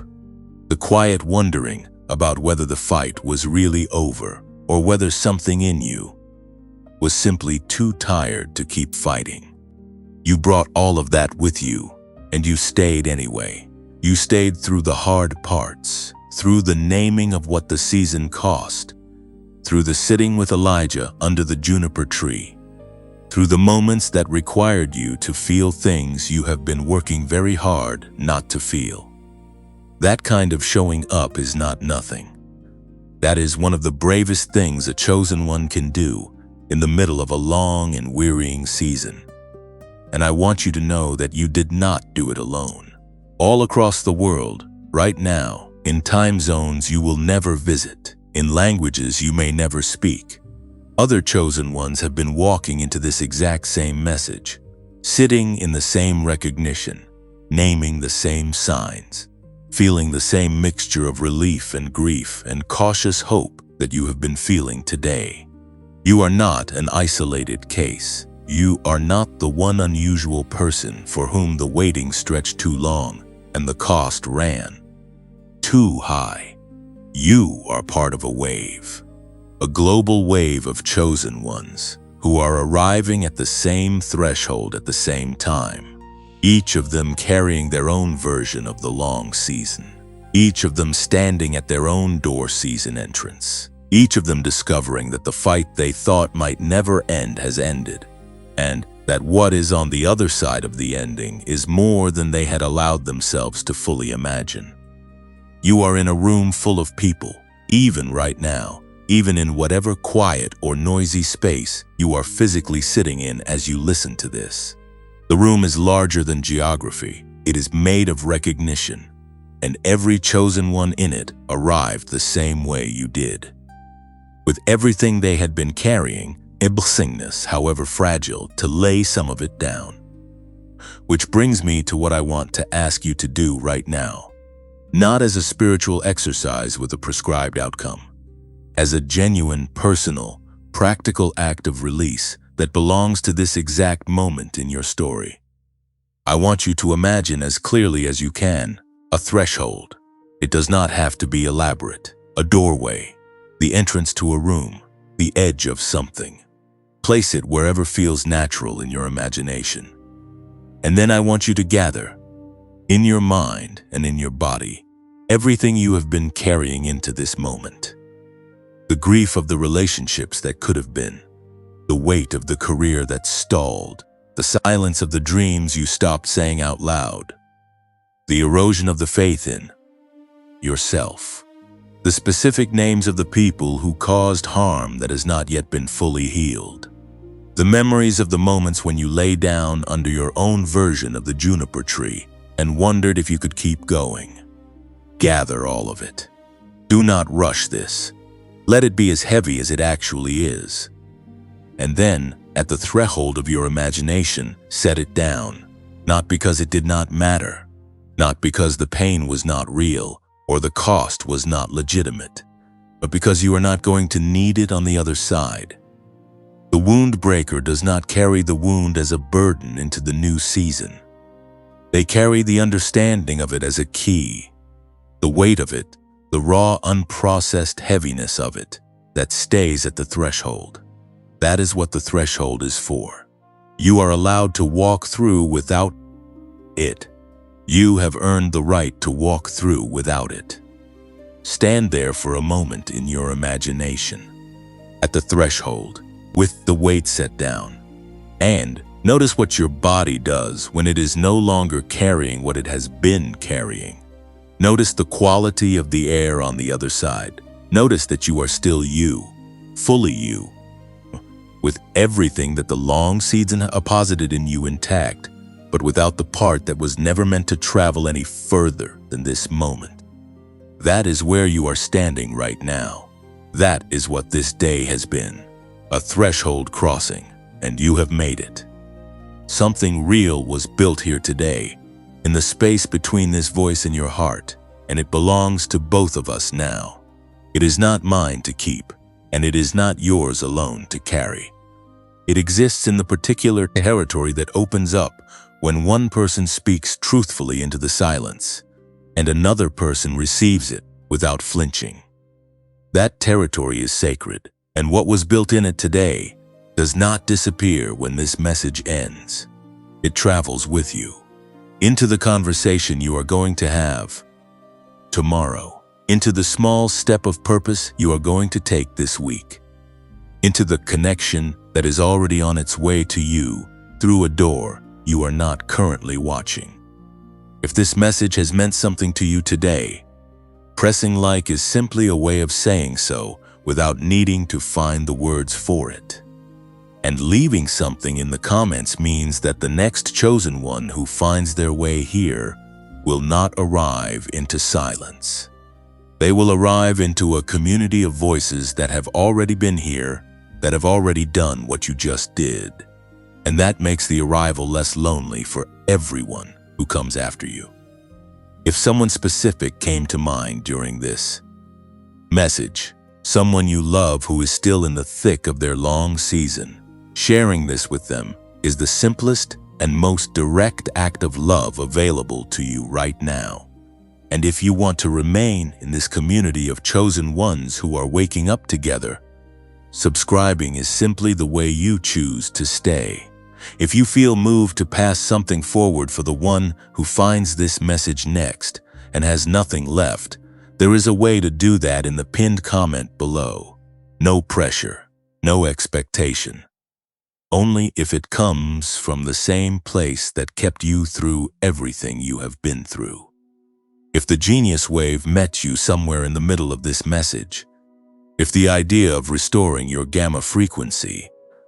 the quiet wondering about whether the fight was really over or whether something in you was simply too tired to keep fighting. You brought all of that with you, and you stayed anyway. You stayed through the hard parts, through the naming of what the season cost, through the sitting with Elijah under the juniper tree, through the moments that required you to feel things you have been working very hard not to feel. That kind of showing up is not nothing. That is one of the bravest things a chosen one can do in the middle of a long and wearying season. And I want you to know that you did not do it alone. All across the world, right now, in time zones you will never visit, in languages you may never speak, other chosen ones have been walking into this exact same message, sitting in the same recognition, naming the same signs, feeling the same mixture of relief and grief and cautious hope that you have been feeling today. You are not an isolated case. You are not the one unusual person for whom the waiting stretched too long and the cost ran too high. You are part of a wave, a global wave of chosen ones who are arriving at the same threshold at the same time, each of them carrying their own version of the long season, each of them standing at their own door season entrance, each of them discovering that the fight they thought might never end has ended, and that what is on the other side of the ending is more than they had allowed themselves to fully imagine. You are in a room full of people, even right now, even in whatever quiet or noisy space you are physically sitting in as you listen to this. The room is larger than geography. It is made of recognition, and every chosen one in it arrived the same way you did, with everything they had been carrying, a willingness, however fragile, to lay some of it down. Which brings me to what I want to ask you to do right now. Not as a spiritual exercise with a prescribed outcome, as a genuine, personal, practical act of release that belongs to this exact moment in your story. I want you to imagine as clearly as you can a threshold. It does not have to be elaborate. A doorway, the entrance to a room, the edge of something. Place it wherever feels natural in your imagination. And then I want you to gather, in your mind and in your body, everything you have been carrying into this moment. The grief of the relationships that could have been, the weight of the career that stalled, the silence of the dreams you stopped saying out loud, the erosion of the faith in yourself, the specific names of the people who caused harm that has not yet been fully healed, the memories of the moments when you lay down under your own version of the juniper tree and wondered if you could keep going. Gather all of it. Do not rush this. Let it be as heavy as it actually is. And then, at the threshold of your imagination, set it down, not because it did not matter, not because the pain was not real or the cost was not legitimate, but because you are not going to need it on the other side. The wound breaker does not carry the wound as a burden into the new season. They carry the understanding of it as a key, the weight of it, the raw, unprocessed heaviness of it that stays at the threshold. That is what the threshold is for. You are allowed to walk through without it. You have earned the right to walk through without it. Stand there for a moment in your imagination, at the threshold, with the weight set down, and notice what your body does when it is no longer carrying what it has been carrying. Notice the quality of the air on the other side. Notice that you are still you, fully you, with everything that the long season deposited in you intact, but without the part that was never meant to travel any further than this moment. That is where you are standing right now. That is what this day has been, a threshold crossing, and you have made it. Something real was built here today, in the space between this voice and your heart, and it belongs to both of us now. It is not mine to keep, and it is not yours alone to carry. It exists in the particular territory that opens up when one person speaks truthfully into the silence, and another person receives it without flinching. That territory is sacred, and what was built in it today does not disappear when this message ends. It travels with you into the conversation you are going to have tomorrow, into the small step of purpose you are going to take this week, into the connection that is already on its way to you through a door you are not currently watching. If this message has meant something to you today, pressing like is simply a way of saying so without needing to find the words for it. And leaving something in the comments means that the next chosen one who finds their way here will not arrive into silence. They will arrive into a community of voices that have already been here, that have already done what you just did. And that makes the arrival less lonely for everyone who comes after you. If someone specific came to mind during this message, someone you love who is still in the thick of their long season, sharing this with them is the simplest and most direct act of love available to you right now. And if you want to remain in this community of chosen ones who are waking up together, subscribing is simply the way you choose to stay. If you feel moved to pass something forward for the one who finds this message next and has nothing left, there is a way to do that in the pinned comment below. No pressure, no expectation. Only if it comes from the same place that kept you through everything you have been through. If the genius wave met you somewhere in the middle of this message, if the idea of restoring your gamma frequency,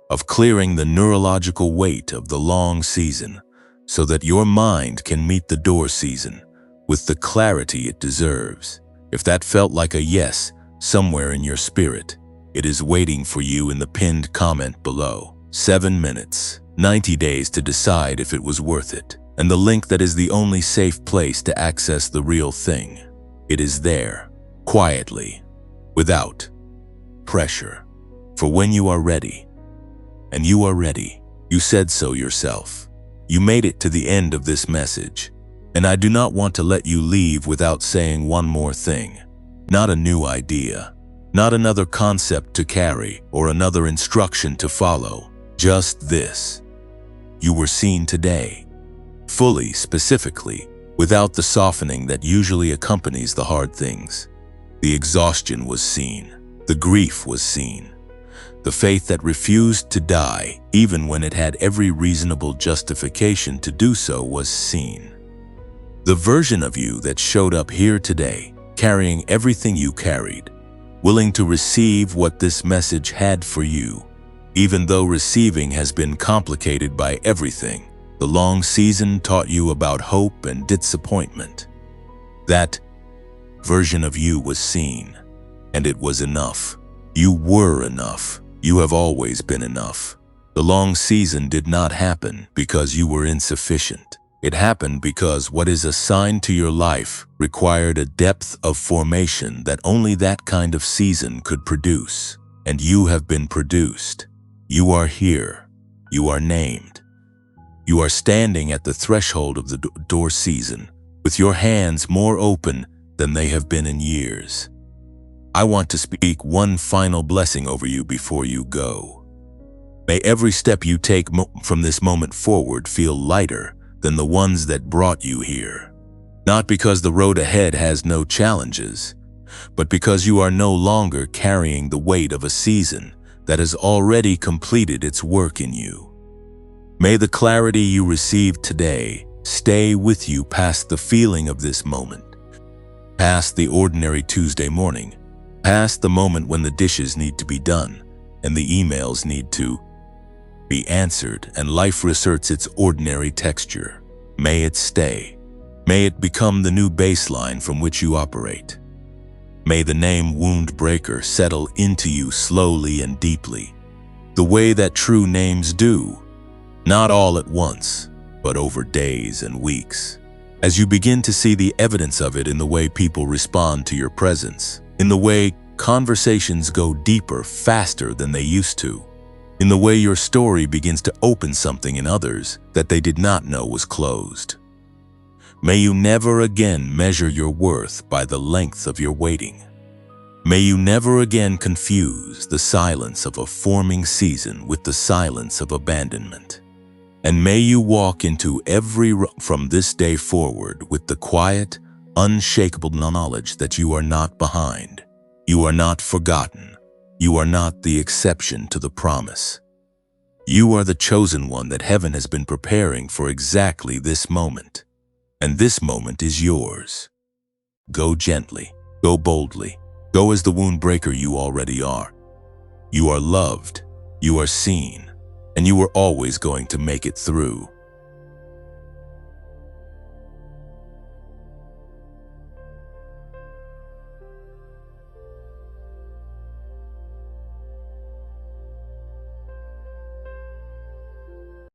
of clearing the neurological weight of the long season so that your mind can meet the door season with the clarity it deserves, if that felt like a yes somewhere in your spirit, it is waiting for you in the pinned comment below. 7 minutes, 90 days to decide if it was worth it, and the link that is the only safe place to access the real thing. It is there, quietly, without pressure, for when you are ready. And you are ready. You said so yourself. You made it to the end of this message, and I do not want to let you leave without saying one more thing. Not a new idea, not another concept to carry or another instruction to follow. Just this. You were seen today, fully, specifically, without the softening that usually accompanies the hard things. The exhaustion was seen. The grief was seen. The faith that refused to die, even when it had every reasonable justification to do so, was seen. The version of you that showed up here today, carrying everything you carried, willing to receive what this message had for you, even though receiving has been complicated by everything the long season taught you about hope and disappointment. That version of you was seen, and it was enough. You were enough. You have always been enough. The long season did not happen because you were insufficient. It happened because what is assigned to your life required a depth of formation that only that kind of season could produce. And you have been produced. You are here. You are named. You are standing at the threshold of the door season, with your hands more open than they have been in years. I want to speak one final blessing over you before you go. May every step you take from this moment forward feel lighter than the ones that brought you here. Not because the road ahead has no challenges, but because you are no longer carrying the weight of a season that has already completed its work in you. May the clarity you received today stay with you past the feeling of this moment, past the ordinary Tuesday morning, past the moment when the dishes need to be done and the emails need to be answered and life reasserts its ordinary texture. May it stay. May it become the new baseline from which you operate. May the name Wound Breaker settle into you slowly and deeply, the way that true names do, not all at once, but over days and weeks. As you begin to see the evidence of it in the way people respond to your presence, in the way conversations go deeper faster than they used to, in the way your story begins to open something in others that they did not know was closed. May you never again measure your worth by the length of your waiting. May you never again confuse the silence of a forming season with the silence of abandonment. And may you walk into every from this day forward with the quiet, unshakable knowledge that you are not behind, you are not forgotten, you are not the exception to the promise. You are the chosen one that heaven has been preparing for exactly this moment. And this moment is yours. Go gently, go boldly, go as the wound breaker you already are. You are loved, you are seen, and you are always going to make it through.